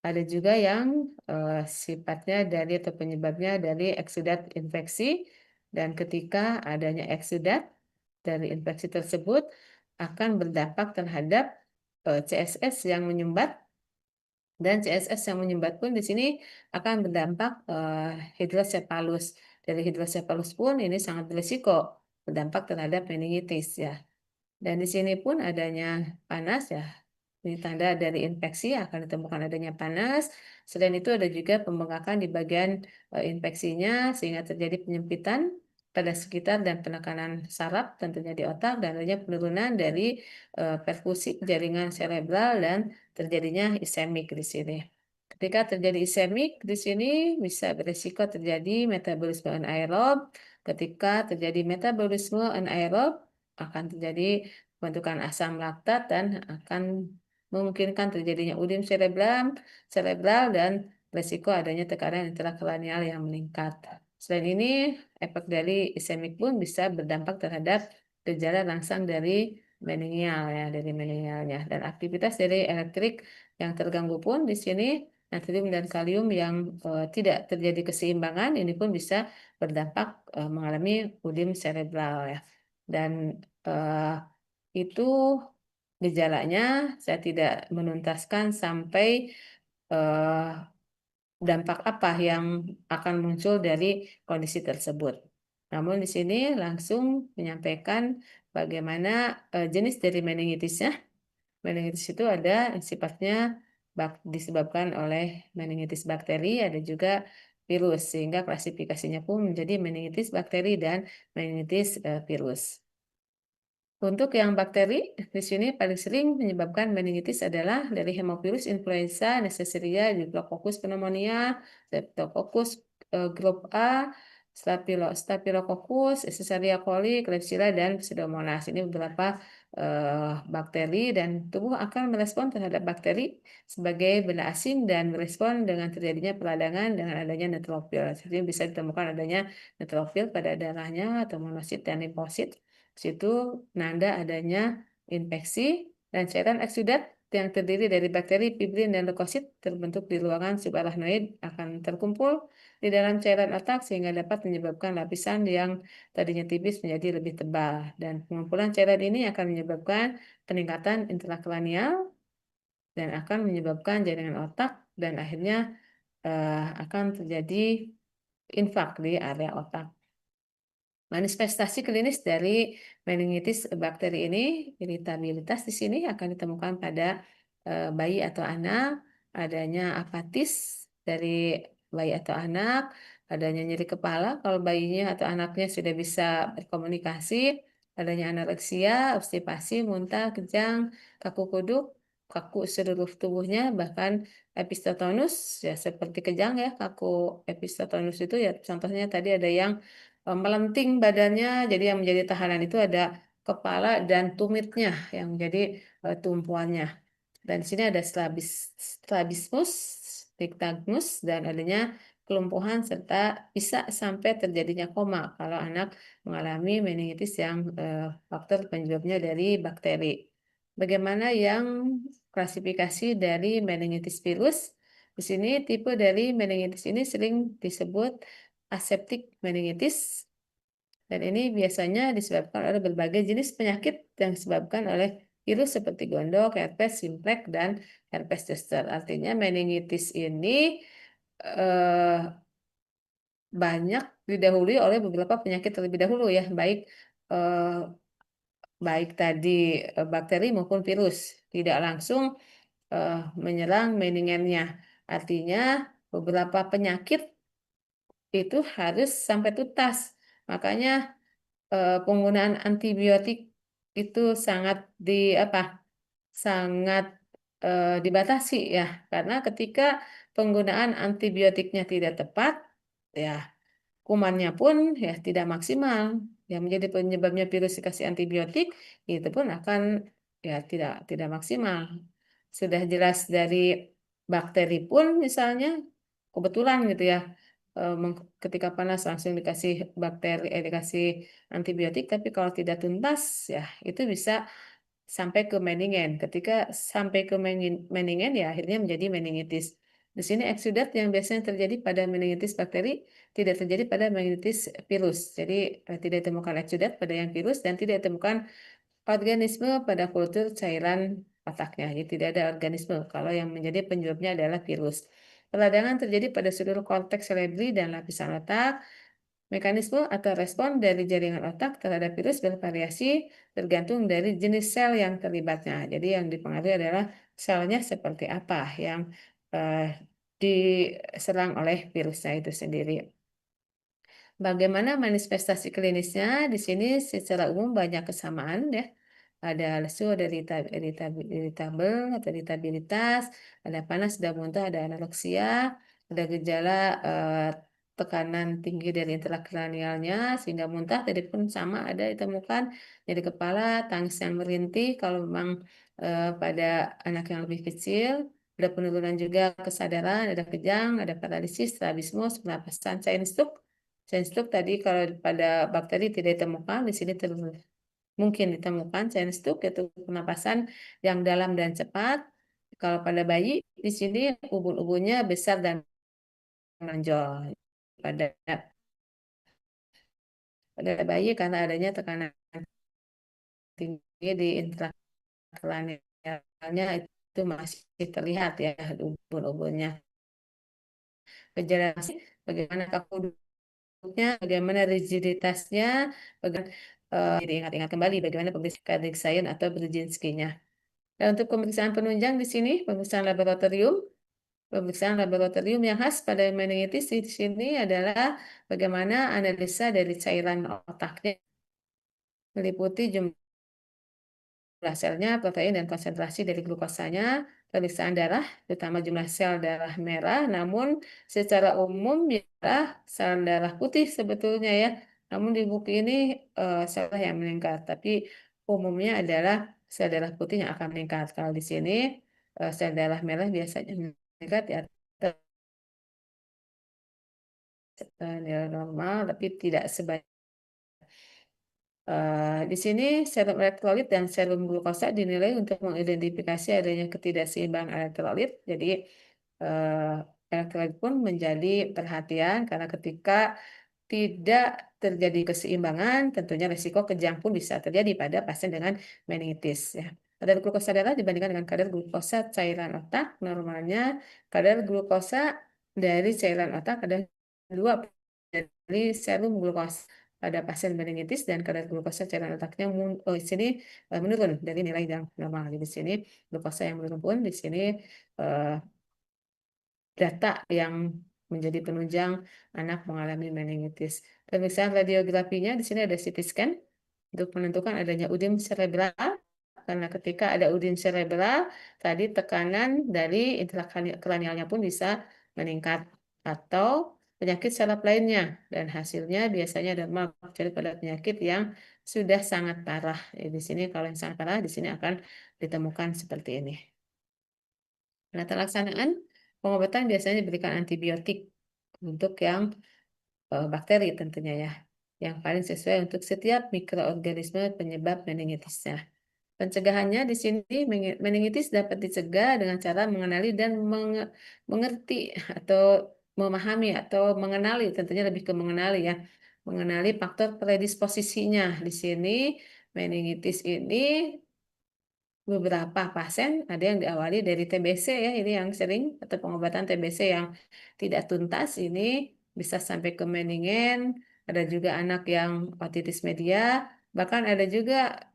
Ada juga yang sifatnya dari atau penyebabnya dari eksudat infeksi, dan ketika adanya eksudat dari infeksi tersebut akan berdampak terhadap CSS yang menyumbat, dan CSS yang menyumbat pun di sini akan berdampak hidrosepalus. Dari hidrosepalus pun ini sangat berisiko berdampak terhadap meningitis ya. Dan di sini pun adanya panas ya. Ini tanda dari infeksi akan ditemukan adanya panas. Selain itu ada juga pembengkakan di bagian infeksinya sehingga terjadi penyempitan pada sekitar dan penekanan saraf tentunya di otak, dan adanya penurunan dari perfusi jaringan cerebral dan terjadinya isemik di sini. Ketika terjadi isemik di sini bisa berisiko terjadi metabolisme anaerob. Ketika terjadi metabolisme anaerob akan terjadi pembentukan asam laktat dan akan memungkinkan terjadinya udem cerebral dan resiko adanya tekanan intrakranial yang meningkat. Selain ini, efek dari isemik pun bisa berdampak terhadap gejala rangsang dari meningial ya, dari meningialnya, dan aktivitas dari elektrik yang terganggu pun di sini natrium dan kalium yang tidak terjadi keseimbangan ini pun bisa berdampak mengalami udem cerebral ya. Dan eh, itu gejalanya saya tidak menuntaskan sampai eh, dampak apa yang akan muncul dari kondisi tersebut. Namun di sini langsung menyampaikan bagaimana jenis dari meningitisnya. Meningitis itu ada yang sifatnya disebabkan oleh meningitis bakteri, ada juga virus, sehingga klasifikasinya pun menjadi meningitis bakteri dan meningitis virus. Untuk yang bakteri, di sini paling sering menyebabkan meningitis adalah dari Haemophilus influenza, Neisseria, Staphylococcus pneumonia, Streptococcus grup A, Staphylococcus, Escherichia coli, Klebsiella, dan Pseudomonas. Ini beberapa bakteri, dan tubuh akan merespon terhadap bakteri sebagai benda asing dan merespon dengan terjadinya peradangan dengan adanya neutrofil. Jadi bisa ditemukan adanya neutrofil pada darahnya atau monosit dan limfosit. Situ nanda adanya infeksi, dan cairan eksudat yang terdiri dari bakteri, fibrin, dan leukosit terbentuk di ruangan subarachnoid akan terkumpul di dalam cairan otak sehingga dapat menyebabkan lapisan yang tadinya tipis menjadi lebih tebal. Dan pengumpulan cairan ini akan menyebabkan peningkatan intrakranial dan akan menyebabkan jaringan otak, dan akhirnya akan terjadi infak di area otak. Manifestasi klinis dari meningitis bakteri ini, iritabilitas di sini akan ditemukan pada bayi atau anak, adanya apatis dari bayi atau anak, adanya nyeri kepala kalau bayinya atau anaknya sudah bisa berkomunikasi, adanya anoreksia, obstipasi, muntah, kejang, kaku kuduk, kaku seluruh tubuhnya, bahkan epistotonus ya seperti kejang ya, kaku epistotonus itu ya contohnya tadi ada yang melenting badannya, jadi yang menjadi tahanan itu ada kepala dan tumitnya yang menjadi tumpuannya. Dan di sini ada strabismus, nystagmus, dan adanya kelumpuhan serta bisa sampai terjadinya koma kalau anak mengalami meningitis yang faktor penyebabnya dari bakteri. Bagaimana yang klasifikasi dari meningitis virus? Di sini tipe dari meningitis ini sering disebut aseptic meningitis dan ini biasanya disebabkan oleh berbagai jenis penyakit yang disebabkan oleh virus seperti gondok, herpes simplex, dan herpes zoster. Artinya meningitis ini eh, banyak didahului oleh beberapa penyakit terlebih dahulu ya, eh, baik tadi bakteri maupun virus. Tidak langsung menyerang meningennya. Artinya beberapa penyakit itu harus sampai tuntas. Makanya penggunaan antibiotik itu sangat di apa sangat dibatasi ya karena ketika penggunaan antibiotiknya tidak tepat ya kumannya pun ya tidak maksimal yang menjadi penyebabnya virus dikasih antibiotik itu pun akan ya tidak maksimal sudah jelas dari bakteri pun misalnya kebetulan gitu ya ketika panas langsung dikasih dikasih antibiotik tapi kalau tidak tuntas ya itu bisa sampai ke meningen. Ketika sampai ke meningen ya akhirnya menjadi meningitis. Di sini eksudat yang biasanya terjadi pada meningitis bakteri tidak terjadi pada meningitis virus. Jadi tidak ditemukan eksudat pada yang virus dan tidak ditemukan organisme pada kultur cairan otaknya. Jadi tidak ada organisme kalau yang menjadi penyebabnya adalah virus. Peradangan terjadi pada seluruh korteks cerebri dan lapisan otak. Mekanisme atau respon dari jaringan otak terhadap virus bervariasi tergantung dari jenis sel yang terlibatnya. Jadi yang dipengaruhi adalah selnya seperti apa yang eh, diserang oleh virusnya itu sendiri. Bagaimana manifestasi klinisnya? Di sini secara umum banyak kesamaan ya. Ada lesu, ada irritable, atau irritabilitas, ada panas, ada muntah, ada anoreksia, ada gejala tekanan tinggi dari intrakranialnya sehingga muntah tadi pun sama ada ditemukan jadi kepala, tangis yang merintih kalau memang pada anak yang lebih kecil, ada penurunan juga kesadaran, ada kejang, ada paralisis, strabismus, pernapasan, chain stroke. Sandstone tadi kalau pada bakteri tidak ditemukan, di sini mungkin ditemukan sandstone yaitu pernapasan yang dalam dan cepat. Kalau pada bayi, di sini ubun-ubunnya besar dan menonjol. Pada pada bayi karena adanya tekanan tinggi di intrakranialnya itu masih terlihat ya ubun-ubunnya. Gejala bagaimana kaku bagaimana rigiditasnya, bagaimana jadi ingat-ingat kembali bagaimana pemeriksaan Kadeksayan atau Brzezinskinya. Dan untuk pemeriksaan penunjang di sini, pemeriksaan laboratorium yang khas pada meningitis di sini adalah bagaimana analisa dari cairan otaknya meliputi jumlah selnya, protein, dan konsentrasi dari glukosanya, pemeriksaan darah, terutama jumlah sel darah merah, namun secara umum ya sel darah putih sebetulnya ya. Namun di buku ini sel yang meningkat, tapi umumnya adalah sel darah putih yang akan meningkat. Kalau di sini sel darah merah biasanya meningkat di atas nilai normal, tapi tidak sebanyak di sini serum elektrolit dan serum glukosa dinilai untuk mengidentifikasi adanya ketidakseimbangan elektrolit. Jadi elektrolit pun menjadi perhatian karena ketika tidak terjadi keseimbangan, tentunya risiko kejang pun bisa terjadi pada pasien dengan meningitis. Ya. Kadar glukosa darah dibandingkan dengan kadar glukosa cairan otak, normalnya kadar glukosa dari cairan otak ada 2 dari serum glukosa. pada pasien meningitis dan kadar glukosa cairan otaknya di sini menurun dari nilai yang normal. Jadi di sini glukosa yang menurun pun di sini eh, data yang menjadi penunjang anak mengalami meningitis. Pemeriksaan radiografinya di sini ada CT scan untuk menentukan adanya udim cerebral. Karena ketika ada udim cerebral, tadi tekanan dari intrakranialnya pun bisa meningkat atau penyakit saraf lainnya dan hasilnya biasanya normal kecuali pada penyakit yang sudah sangat parah. Di sini kalau yang sangat parah di sini akan ditemukan seperti ini. Nah, pelaksanaan pengobatan biasanya diberikan antibiotik untuk yang bakteri tentunya ya, yang paling sesuai untuk setiap mikroorganisme penyebab meningitisnya. Pencegahannya di sini meningitis dapat dicegah dengan cara mengenali dan mengerti atau memahami atau mengenali, tentunya lebih ke mengenali ya, mengenali faktor predisposisinya. Di sini meningitis ini beberapa pasien ada yang diawali dari TBC ya, ini yang sering atau pengobatan TBC yang tidak tuntas ini bisa sampai ke meningen, ada juga anak yang otitis media, bahkan ada juga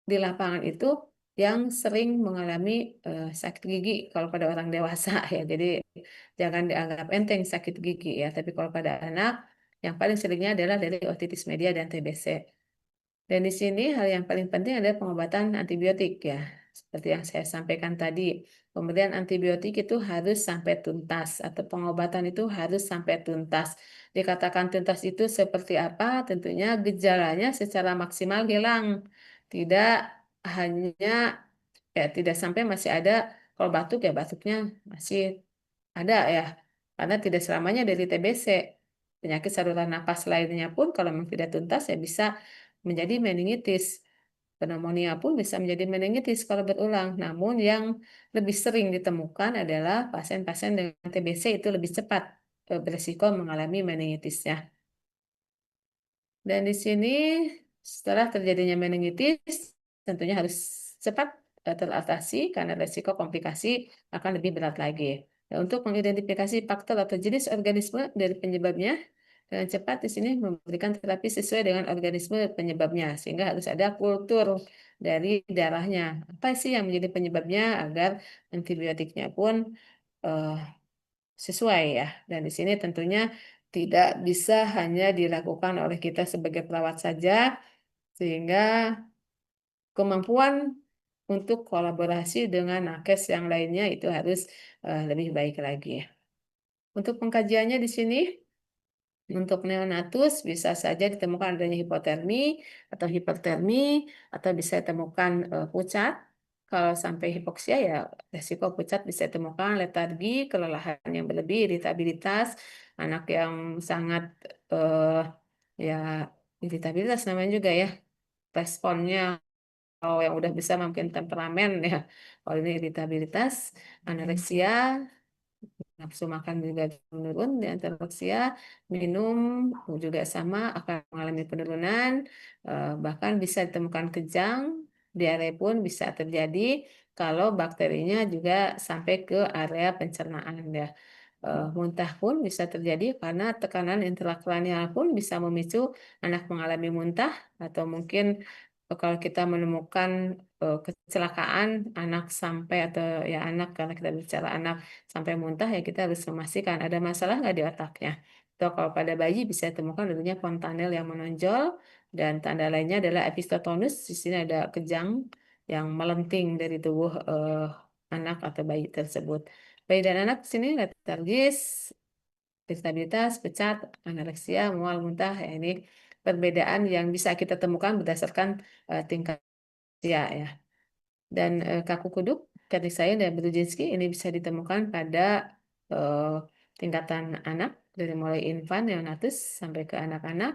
di lapangan itu yang sering mengalami sakit gigi kalau pada orang dewasa ya. Jadi jangan dianggap enteng sakit gigi ya, tapi kalau pada anak yang paling seringnya adalah dari otitis media dan TBC. Dan di sini hal yang paling penting adalah pengobatan antibiotik ya. Seperti yang saya sampaikan tadi, pemberian antibiotik itu harus sampai tuntas atau pengobatan itu harus sampai tuntas. Dikatakan tuntas itu seperti apa? Tentunya gejalanya secara maksimal hilang. Tidak hanya ya tidak sampai masih ada, kalau batuk ya batuknya masih ada ya. Karena tidak selamanya dari TBC. Penyakit saluran napas lainnya pun kalau memang tidak tuntas ya bisa menjadi meningitis. Pneumonia pun bisa menjadi meningitis kalau berulang. Namun yang lebih sering ditemukan adalah pasien-pasien dengan TBC itu lebih cepat berisiko mengalami meningitisnya. Dan di sini setelah terjadinya meningitis tentunya harus cepat teratasi karena risiko komplikasi akan lebih berat lagi. Dan untuk mengidentifikasi faktor atau jenis organisme dari penyebabnya dengan cepat di sini memberikan terapi sesuai dengan organisme penyebabnya sehingga harus ada kultur dari darahnya. Apa sih yang menjadi penyebabnya agar antibiotiknya pun eh, sesuai ya. Dan di sini tentunya tidak bisa hanya dilakukan oleh kita sebagai perawat saja, sehingga kemampuan untuk kolaborasi dengan nakes yang lainnya itu harus lebih baik lagi. Untuk pengkajiannya di sini, untuk neonatus bisa saja ditemukan adanya hipotermi atau hipertermi, atau bisa ditemukan pucat. Kalau sampai hipoksia ya resiko pucat bisa ditemukan, letargi, kelelahan yang berlebih, iritabilitas, anak yang sangat ya iritabilitas namanya juga ya, responnya kalau yang udah bisa mungkin temperamen ya. Kalau ini iritabilitas, anoreksia, nafsu makan juga menurun di anoreksia, minum juga sama akan mengalami penurunan, bahkan bisa ditemukan kejang, diare pun bisa terjadi kalau bakterinya juga sampai ke area pencernaan ya. Muntah pun bisa terjadi karena tekanan intrakranial pun bisa memicu anak mengalami muntah atau mungkin kalau kita menemukan kecelakaan anak sampai atau ya anak karena kita bicara anak sampai muntah ya kita harus memastikan ada masalah nggak di otaknya. Atau kalau pada bayi bisa ditemukan adanya fontanel yang menonjol dan tanda lainnya adalah epistotonus. Di sini ada kejang yang melenting dari tubuh anak atau bayi tersebut. Bayi dan anak di sini letargis, irritabilitas, pecat, anoreksia, mual, muntah. Ya, ini perbedaan yang bisa kita temukan berdasarkan tingkat usia ya. Dan kaku kuduk, Katrisain dan Brudzinski ini bisa ditemukan pada eh, tingkatan anak dari mulai infan, neonatus sampai ke anak-anak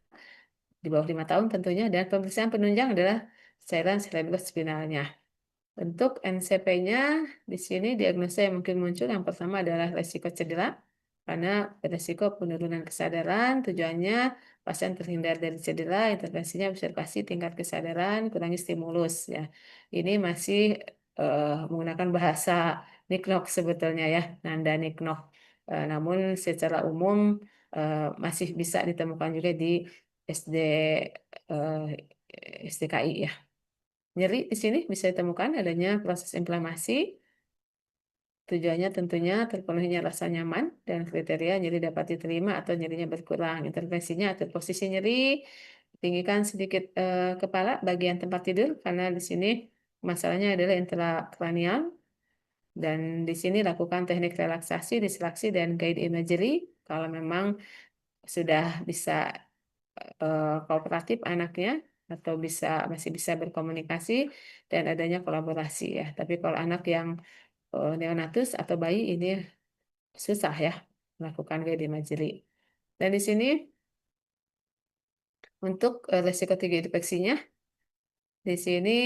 di bawah 5 tahun tentunya. Dan pemeriksaan penunjang adalah cairan cerebrospinalnya. Bentuk NCP-nya di sini diagnosa yang mungkin muncul yang pertama adalah resiko cedera karena resiko penurunan kesadaran tujuannya pasien terhindar dari cedera, intervensinya observasi tingkat kesadaran, kurangi stimulus ya. Ini masih menggunakan bahasa Niknok sebetulnya ya, Nanda Niknok. Namun secara umum masih bisa ditemukan juga di SD SDKI ya. Nyeri di sini bisa ditemukan adanya proses inflamasi. Tujuannya tentunya terpenuhinya rasa nyaman dan kriteria nyeri dapat diterima atau nyerinya berkurang. Intervensinya atur posisi nyeri, tinggikan sedikit kepala bagian tempat tidur karena di sini masalahnya adalah intrakranial, dan di sini lakukan teknik relaksasi, distraksi dan guide imagery kalau memang sudah bisa kooperatif anaknya atau masih bisa berkomunikasi dan adanya kolaborasi ya. Tapi kalau anak yang neonatus atau bayi ini susah ya melakukan guide imagery. Dan di sini untuk resiko tinggi infeksinya, di sini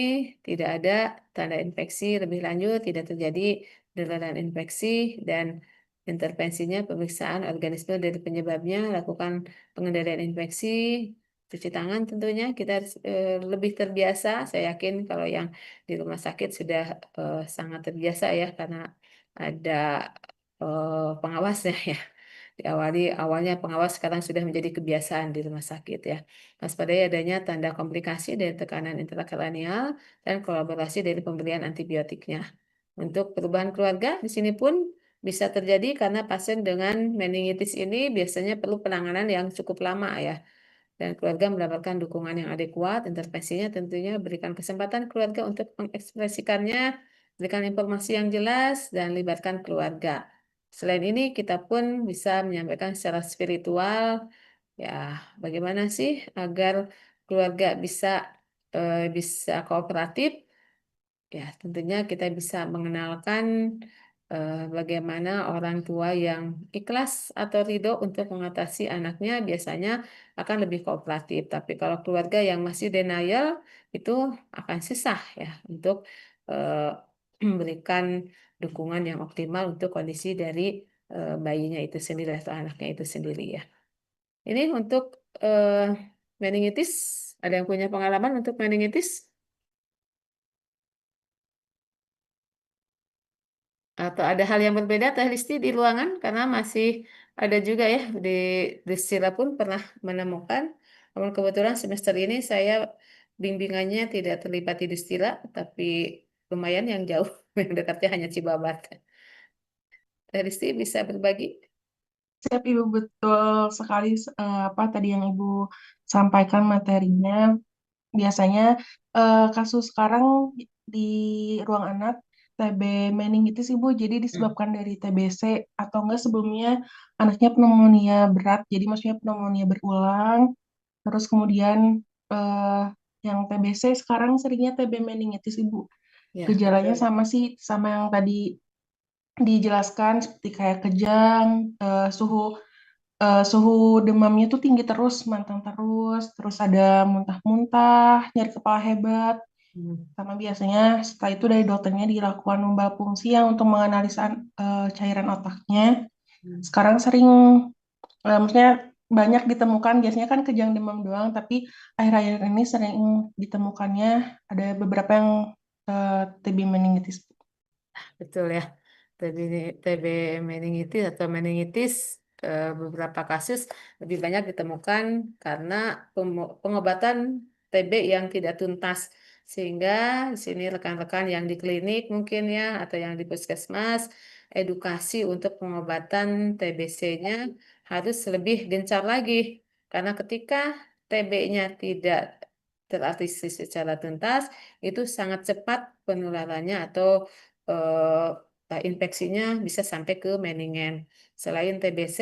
tidak ada tanda infeksi lebih lanjut, tidak terjadi penularan infeksi, dan intervensinya pemeriksaan organisme dari penyebabnya, lakukan pengendalian infeksi, cuci tangan tentunya kita harus lebih terbiasa. Saya yakin kalau yang di rumah sakit sudah sangat terbiasa ya karena ada pengawasnya ya. Awalnya pengawas, sekarang sudah menjadi kebiasaan di rumah sakit ya. Waspadai adanya tanda komplikasi dari tekanan intrakranial dan kolaborasi dari pemberian antibiotiknya. Untuk perubahan keluarga di sini pun bisa terjadi karena pasien dengan meningitis ini biasanya perlu penanganan yang cukup lama ya, dan keluarga mendapatkan dukungan yang adekuat. Intervensinya tentunya berikan kesempatan keluarga untuk mengekspresikannya, berikan informasi yang jelas, dan libatkan keluarga. Selain ini, kita pun bisa menyampaikan secara spiritual, ya, bagaimana sih agar keluarga bisa kooperatif. Ya, tentunya kita bisa mengenalkan bagaimana orang tua yang ikhlas atau ridho untuk mengatasi anaknya biasanya akan lebih kooperatif. Tapi kalau keluarga yang masih denial itu akan susah ya untuk eh, memberikan dukungan yang optimal untuk kondisi dari bayinya itu sendiri atau anaknya itu sendiri ya. Ini untuk eh, meningitis. Ada yang punya pengalaman untuk meningitis? Atau ada hal yang berbeda Teh Listi di ruangan karena masih ada juga ya di Sila pun pernah menemukan. Namun kebetulan semester ini saya bimbingannya tidak terlibat di Dustila, tapi lumayan yang jauh, yang dekatnya hanya Cibabat. Teh Listi bisa berbagi? Siap Ibu, betul sekali apa tadi yang Ibu sampaikan materinya. Biasanya kasus sekarang di ruang anak TB meningitis Ibu jadi Hmm. disebabkan dari TBC atau enggak sebelumnya anaknya pneumonia berat, jadi maksudnya pneumonia berulang. Terus kemudian eh, yang TBC sekarang seringnya TB meningitis Ibu. Ya, Gejalanya betul. sama sih sama yang tadi dijelaskan seperti kayak kejang, suhu demamnya tuh tinggi terus, mantang terus, terus ada muntah-muntah, nyari kepala hebat, Hmm. sama biasanya setelah itu dari dokternya dilakukan umbal fungsi yang untuk menganalisa cairan otaknya. Hmm. Sekarang sering, maksudnya banyak ditemukan, biasanya kan kejang demam doang, tapi akhir-akhir ini sering ditemukannya ada beberapa yang TB meningitis. Betul ya. TB meningitis atau meningitis beberapa kasus lebih banyak ditemukan karena pengobatan TB yang tidak tuntas. Sehingga di sini rekan-rekan yang di klinik mungkin ya atau yang di puskesmas, edukasi untuk pengobatan TBC-nya harus lebih gencar lagi. Karena ketika TB-nya tidak teratasi secara tuntas, itu sangat cepat penularannya atau infeksinya bisa sampai ke meningen. Selain TBC,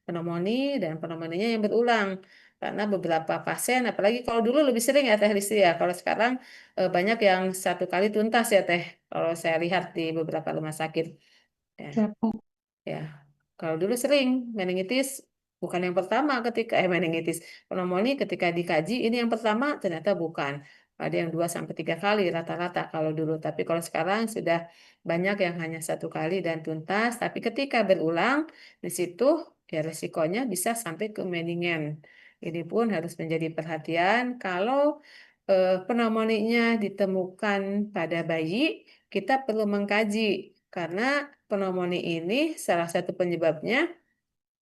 pneumonia dan pneumonia yang berulang. Karena beberapa pasien, apalagi kalau dulu lebih sering ya Teh Listi ya. Kalau sekarang banyak yang satu kali tuntas ya Teh. Kalau saya lihat di beberapa rumah sakit. Ya. Siap. Ya, kalau dulu sering meningitis bukan yang pertama ketika meningitis pneumonia ketika dikaji ini yang pertama ternyata bukan. Ada yang 2 sampai 3 kali rata-rata kalau dulu. Tapi kalau sekarang sudah banyak yang hanya satu kali dan tuntas. Tapi ketika berulang di situ ya resikonya bisa sampai ke meningen. Ini pun harus menjadi perhatian kalau pneumonia ditemukan pada bayi, kita perlu mengkaji karena pneumonia ini salah satu penyebabnya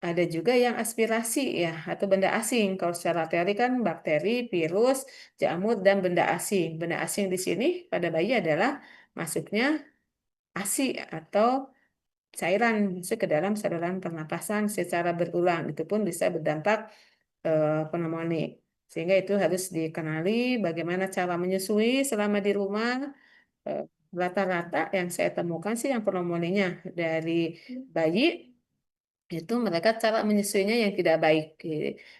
ada juga yang aspirasi ya atau benda asing. Kalau secara teori kan bakteri, virus, jamur dan benda asing. Benda asing di sini pada bayi adalah masuknya ASI atau cairan masuk ke dalam saluran pernapasan secara berulang. Itu pun bisa berdampak pneumonik. Sehingga itu harus dikenali bagaimana cara menyusui selama di rumah. Eh, Rata-rata yang saya temukan sih yang pneumonia dari bayi itu mereka cara menyusuinya yang tidak baik.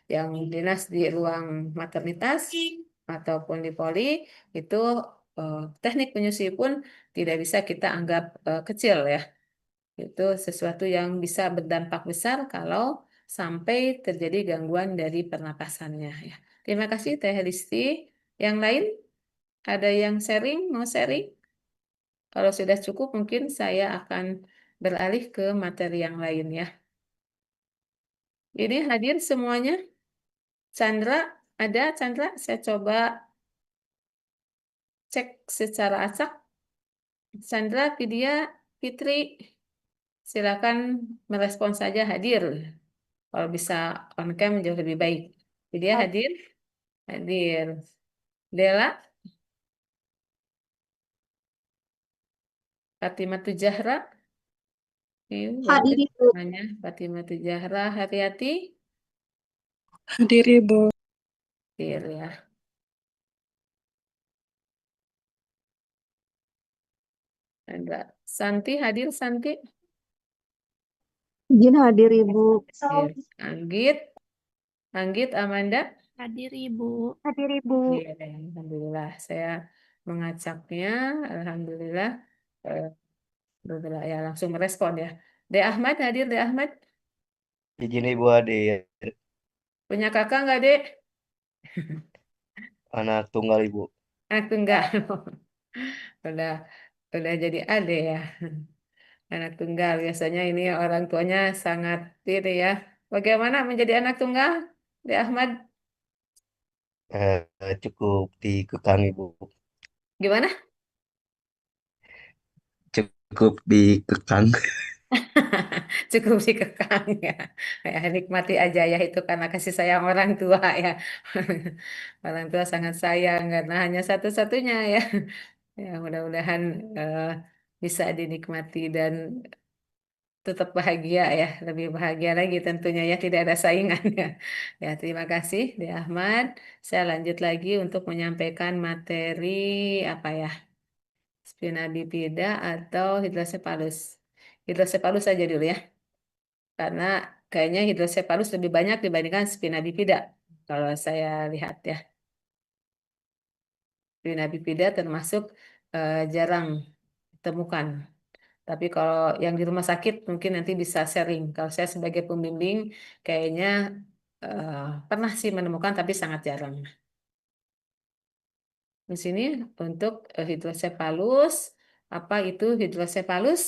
Yang dinas di ruang maternitas ataupun di poli itu teknik menyusui pun tidak bisa kita anggap kecil ya. Itu sesuatu yang bisa berdampak besar kalau sampai terjadi gangguan dari pernapasannya ya. Terima kasih Teh Listi. Yang lain ada yang sharing, mau sharing? Kalau sudah cukup mungkin saya akan beralih ke materi yang lain ya. Ini hadir semuanya. Chandra, ada Chandra? Saya coba cek secara acak. Chandra, Vidya, Fitri, silakan merespon saja hadir. Kalau bisa on cam jauh lebih baik. Vidya hadir? Hadir. Dela, Fatimah Tujahra, Hadir boleh Ibu. namanya Fatimah Tujahra, Haryati, Hadir Ibu. hadir ya. Ada Santi hadir, Santi, Izin hadir Ibu. hadir. Anggit, Anggit, Amanda. Hadir Ibu. Hadir Ibu. Iya, alhamdulillah saya mengacaknya, alhamdulillah eh, alhamdulillah ya langsung merespon ya. De Ahmad hadir, De Ahmad Izin Ibu hadir, punya kakak nggak Dek? anak tunggal Ibu. Anak tunggal, udah udah jadi ade ya, anak tunggal biasanya ini orang tuanya sangat ini ya. Bagaimana menjadi anak tunggal, De Ahmad? Cukup dikekang Ibu, Gimana? cukup dikekang. Cukup dikekang ya. Ya, nikmati aja ya itu karena kasih sayang orang tua ya. Orang tua sangat sayang karena hanya satu-satunya ya. Ya, mudah-mudahan eh, bisa dinikmati dan tetap bahagia ya. Lebih bahagia lagi tentunya ya tidak ada saingan ya. Ya, terima kasih Di Ahmad. Saya lanjut lagi untuk menyampaikan materi apa ya? Spina bifida atau hidrosepalus. Hidrosepalus saja dulu ya. Karena kayaknya hidrosepalus lebih banyak dibandingkan spina bifida kalau saya lihat ya. Spina bifida termasuk jarang ditemukan. Tapi kalau yang di rumah sakit mungkin nanti bisa sharing. Kalau saya sebagai pembimbing kayaknya eh, pernah sih menemukan tapi sangat jarang. Di sini untuk hidrosepalus, apa itu hidrosepalus?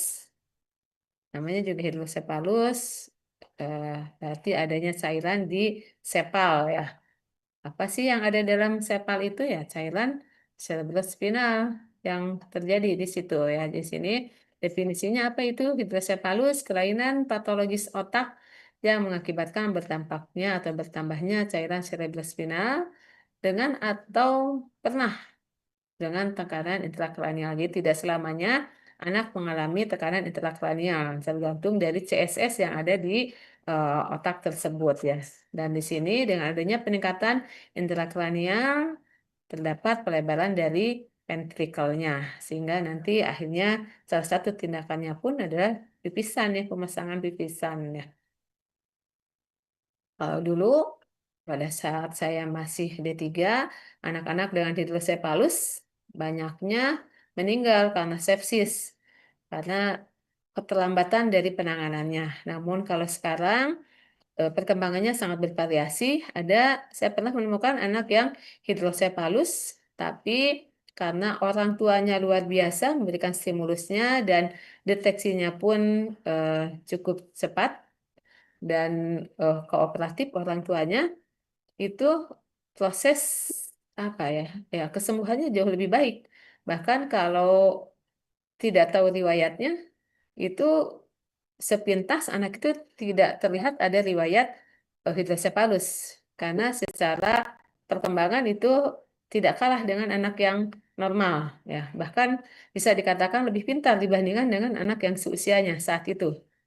Namanya juga hidrosepalus, eh, berarti adanya cairan di sepal ya. Apa sih yang ada dalam sepal itu ya? Cairan cerebrospinal yang terjadi di situ ya. Di sini definisinya apa itu? Hidrosepalus, kelainan patologis otak yang mengakibatkan berdampaknya atau bertambahnya cairan cerebrospinal dengan atau pernah dengan tekanan intrakranial. Jadi tidak selamanya anak mengalami tekanan intrakranial, tergantung dari CSS yang ada di otak tersebut ya. Dan di sini dengan adanya peningkatan intrakranial terdapat pelebaran dari ventrikelnya sehingga nanti akhirnya salah satu tindakannya pun adalah pipisan ya, pemasangan pipisan ya. Kalau dulu pada saat saya masih D3, anak-anak dengan hidrosepalus banyaknya meninggal karena sepsis, karena keterlambatan dari penanganannya. Namun kalau sekarang perkembangannya sangat bervariasi. Saya pernah menemukan anak yang hidrosepalus, tapi karena orang tuanya luar biasa memberikan stimulusnya dan deteksinya pun eh, cukup cepat dan kooperatif orang tuanya, itu proses apa ya, ya kesembuhannya jauh lebih baik. Bahkan kalau tidak tahu riwayatnya, itu sepintas anak itu tidak terlihat ada riwayat hidrosepalus karena secara perkembangan itu tidak kalah dengan anak yang normal ya. Bahkan bisa dikatakan lebih pintar dibandingkan dengan anak yang seusianya saat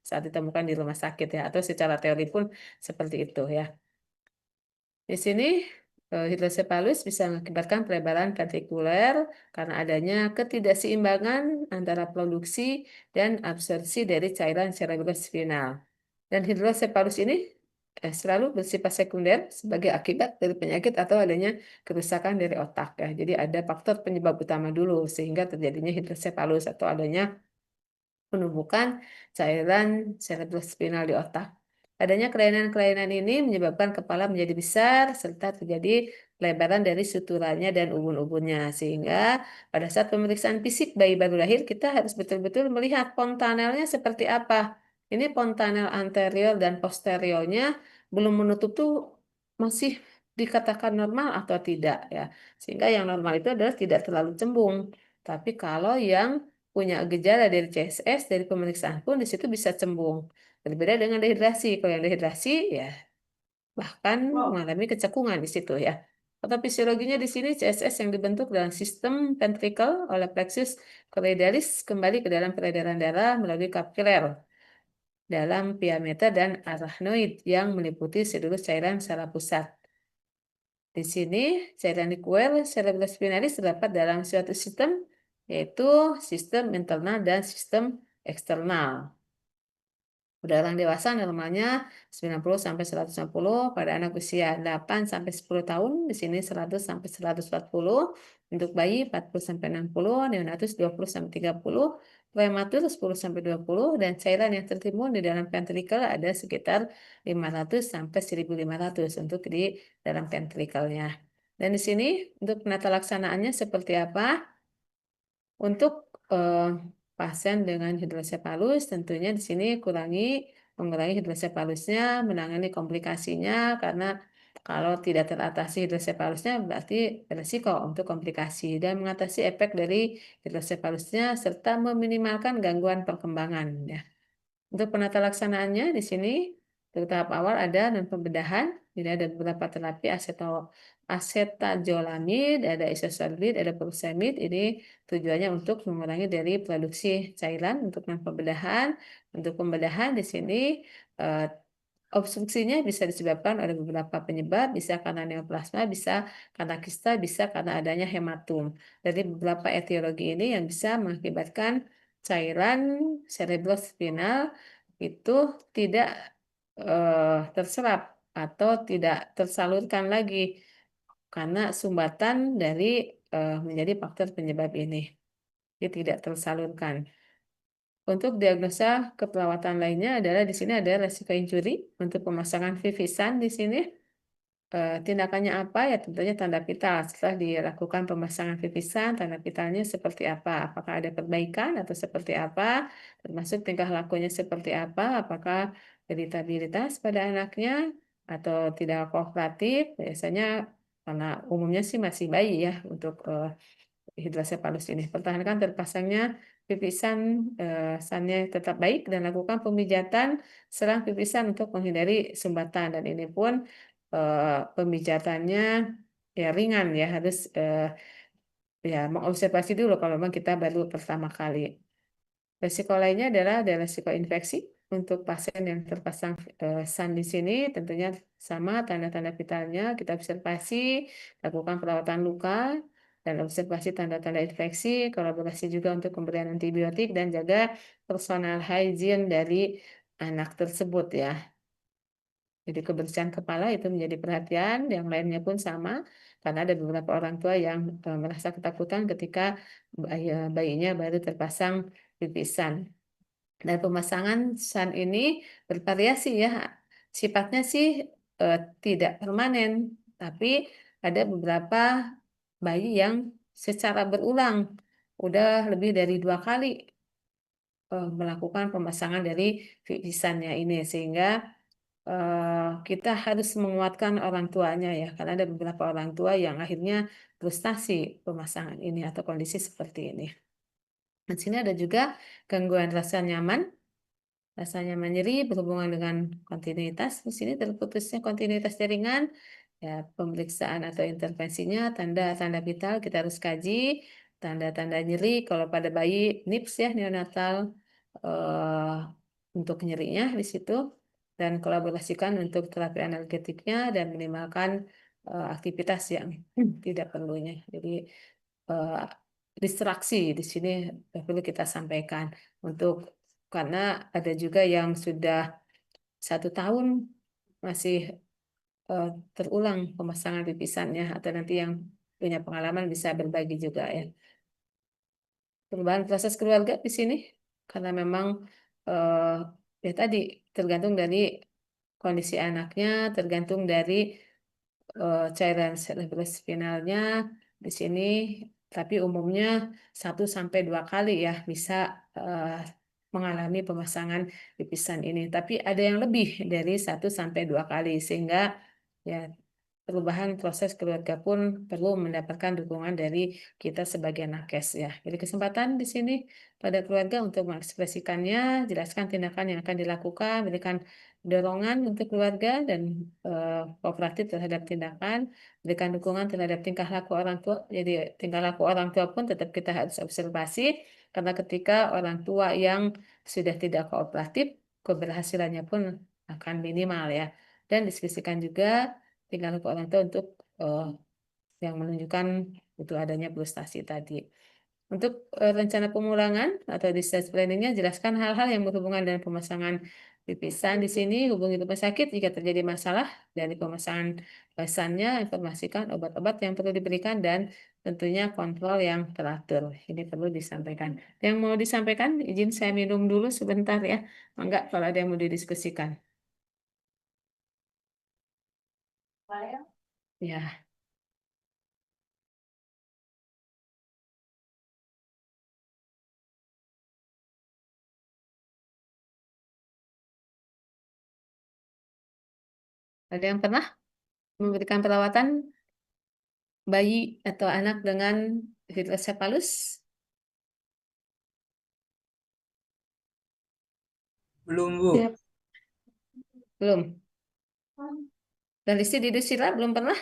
ditemukan di rumah sakit ya, atau secara teori pun seperti itu ya. Di sini hidrosepalus bisa mengakibatkan pelebaran ventrikuler karena adanya ketidakseimbangan antara produksi dan absorpsi dari cairan cerebrospinal. Dan hidrosepalus ini selalu bersifat sekunder sebagai akibat dari penyakit atau adanya kerusakan dari otak ya. Jadi ada faktor penyebab utama dulu sehingga terjadinya hidrosepalus atau adanya penumpukan cairan cerebrospinal di otak. Adanya kelainan-kelainan ini menyebabkan kepala menjadi besar serta terjadi pelebaran dari suturannya dan ubun-ubunnya. Sehingga pada saat pemeriksaan fisik bayi baru lahir kita harus betul-betul melihat fontanelnya seperti apa. Ini fontanel anterior dan posteriornya belum menutup tuh masih dikatakan normal atau tidak ya. Sehingga yang normal itu adalah tidak terlalu cembung. Tapi kalau yang punya gejala dari CSS, dari pemeriksaan pun di situ bisa cembung. Berbeda dengan dehidrasi. Kalau yang dehidrasi ya bahkan mengalami kecekungan di situ ya. Atau fisiologinya di sini CSS yang dibentuk dalam sistem ventricle oleh plexus choroidalis kembali ke dalam peredaran darah melalui kapiler dalam pia meter dan arachnoid yang meliputi seluruh cairan saraf pusat. Di sini cairan liquid cerebrospinalis terdapat dalam suatu sistem yaitu sistem internal dan sistem eksternal. Pada orang dewasa normalnya 90 sampai 160, pada anak usia 8 sampai 10 tahun di sini 100 sampai 140, untuk bayi 40 sampai 60, neonatus 20 sampai 30, prematur 10 sampai 20 dan cairan yang tertimbun di dalam ventrikel ada sekitar 500 sampai 1500 untuk di dalam ventrikelnya. Dan di sini untuk penata laksanaannya seperti apa? Untuk pasien dengan hidrosepalus, tentunya di sini mengurangi hidrosepalusnya, menangani komplikasinya, karena kalau tidak teratasi hidrosepalusnya berarti beresiko untuk komplikasi dan mengatasi efek dari hidrosepalusnya serta meminimalkan gangguan perkembangan ya. Untuk penata laksanaannya di sini untuk tahap awal ada non pembedahan, jadi ada beberapa terapi asetazolamid, ada isosolid, ada furosemid. Ini tujuannya untuk mengurangi dari produksi cairan untuk non pembedahan. Untuk pembedahan di sini eh, obstruksinya bisa disebabkan oleh beberapa penyebab, bisa karena neoplasma, bisa karena kista, bisa karena adanya hematum. Dari beberapa etiologi ini yang bisa mengakibatkan cairan cerebrospinal itu tidak terserap atau tidak tersalurkan lagi karena sumbatan dari menjadi faktor penyebab ini. Dia tidak tersalurkan. Untuk diagnosa keperawatan lainnya adalah di sini ada resiko injury untuk pemasangan vivisan di sini. Tindakannya apa? Ya tentunya tanda vital. Setelah dilakukan pemasangan vivisan, tanda vitalnya seperti apa? Apakah ada perbaikan atau seperti apa? Termasuk tingkah lakunya seperti apa? Apakah iritabilitas pada anaknya atau tidak kooperatif? Biasanya karena umumnya sih masih bayi ya untuk hidrosepalus ini. Pertahankan terpasangnya pipisan sannya tetap baik dan lakukan pemijatan serang pipisan untuk menghindari sumbatan dan ini pun pemijatannya ya ringan ya harus ya mengobservasi dulu kalau memang kita baru pertama kali. Resiko lainnya adalah ada resiko infeksi untuk pasien yang terpasang SAN di sini tentunya sama tanda-tanda vitalnya kita observasi, lakukan perawatan luka dan observasi tanda-tanda infeksi, kolaborasi juga untuk pemberian antibiotik dan jaga personal hygiene dari anak tersebut ya. Jadi kebersihan kepala itu menjadi perhatian, yang lainnya pun sama, karena ada beberapa orang tua yang merasa ketakutan ketika bayinya baru terpasang pipisan. Dan pemasangan SAN ini bervariasi ya, sifatnya sih tidak permanen, tapi ada beberapa bayi yang secara berulang, udah lebih dari 2 kali melakukan pemasangan dari pipisannya ini, sehingga kita harus menguatkan orang tuanya ya, karena ada beberapa orang tua yang akhirnya frustasi pemasangan ini atau kondisi seperti ini. Di sini ada juga gangguan rasa nyaman Rasanya nyeri berhubungan dengan kontinuitas. Di sini terputusnya kontinuitas jaringan. Ya, pemeriksaan atau intervensinya, tanda-tanda vital kita harus kaji, tanda-tanda nyeri kalau pada bayi NIPS ya neonatal eh, untuk nyerinya di situ dan kolaborasikan untuk terapi analgetiknya dan minimalkan aktivitas yang tidak perlunya. Jadi eh, distraksi di sini perlu kita sampaikan untuk karena ada juga yang sudah 1 tahun masih eh, terulang pemasangan pipisannya atau nanti yang punya pengalaman bisa berbagi juga ya. Perubahan proses keluarga di sini karena memang eh, ya tadi tergantung dari kondisi anaknya, tergantung dari cairan cerebrospinalnya di sini, tapi umumnya 1 sampai 2 kali ya bisa eh, mengalami pemasangan pipisan ini. Tapi ada yang lebih dari 1 sampai 2 kali sehingga ya perubahan proses keluarga pun perlu mendapatkan dukungan dari kita sebagai nakes ya. Jadi kesempatan di sini pada keluarga untuk mengekspresikannya, jelaskan tindakan yang akan dilakukan, berikan dorongan untuk keluarga dan kooperatif terhadap tindakan, berikan dukungan terhadap tingkah laku orang tua. Jadi tingkah laku orang tua pun tetap kita harus observasi karena ketika orang tua yang sudah tidak kooperatif, keberhasilannya pun akan minimal ya. Dan diskusikan juga tinggal laku orang tua untuk eh, yang menunjukkan itu adanya frustasi tadi. Untuk rencana pemulangan atau discharge planning-nya, jelaskan hal-hal yang berhubungan dengan pemasangan pipisan di sini, hubungi rumah sakit jika terjadi masalah dari pemasangan pipisannya, informasikan obat-obat yang perlu diberikan dan tentunya kontrol yang teratur. Ini perlu disampaikan. Yang mau disampaikan, izin saya minum dulu sebentar ya. Enggak, kalau ada yang mau didiskusikan. Ya, ada yang pernah memberikan perawatan bayi atau anak dengan hidrosepalus? Belum, Bu. Siap, Belum. Dan istri di Dusila belum pernah?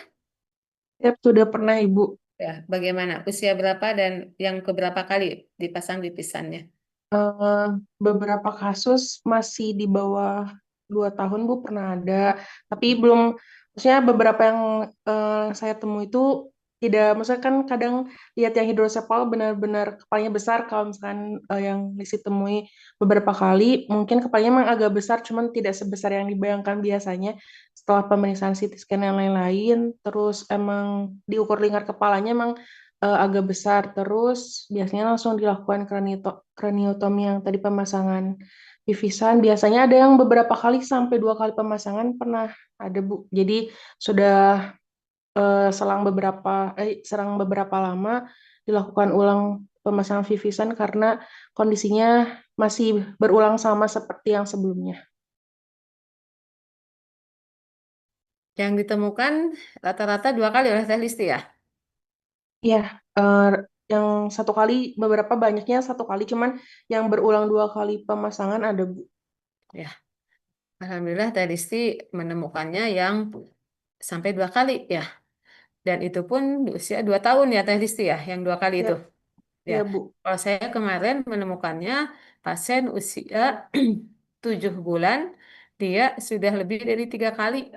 siap sudah pernah Ibu. Ya, bagaimana? Usia berapa dan yang keberapa kali dipasang pipisannya? Eh, Beberapa kasus masih di bawah 2 tahun Bu pernah ada, tapi belum, maksudnya beberapa yang saya temui itu tidak, maksudnya kan kadang lihat yang hidrosepal benar-benar kepalanya besar, kalau misalkan yang Lisi temui beberapa kali, mungkin kepalanya memang agak besar, cuman tidak sebesar yang dibayangkan biasanya. Setelah pemeriksaan CT scan yang lain-lain, terus emang diukur lingkar kepalanya emang agak besar, terus biasanya langsung dilakukan kraniotomi yang tadi pemasangan pipisan. Biasanya ada yang beberapa kali sampai 2 kali pemasangan pernah ada Bu. Jadi sudah serang beberapa lama dilakukan ulang pemasangan pipisan karena kondisinya masih berulang sama seperti yang sebelumnya. Yang ditemukan rata-rata 2 kali oleh teh Listi ya? Ya, eh, yang 1 kali, beberapa banyaknya 1 kali, cuman yang berulang 2 kali pemasangan ada Bu. Ya, Alhamdulillah teh Listi menemukannya yang sampai 2 kali ya. Dan itu pun di usia 2 tahun ya teh Listi ya, yang 2 kali Ya, itu. Ya, ya Bu. kalau saya kemarin menemukannya pasien usia 7 bulan, dia sudah lebih dari 3 kali.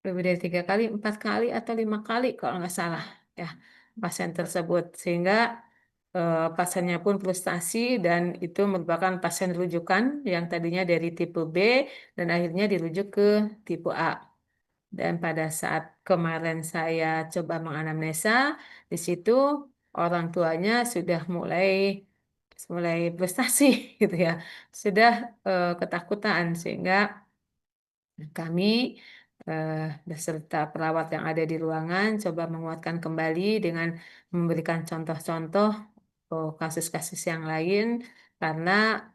Lebih dari 3 kali, 4 kali atau 5 kali kalau nggak salah ya pasien tersebut sehingga pasiennya pun frustasi dan itu merupakan pasien rujukan yang tadinya dari tipe B dan akhirnya dirujuk ke tipe A. Dan pada saat kemarin saya coba menganamnesa, di situ orang tuanya sudah mulai mulai frustasi gitu ya, sudah ketakutan sehingga kami eh, beserta perawat yang ada di ruangan coba menguatkan kembali dengan memberikan contoh-contoh kasus-kasus yang lain karena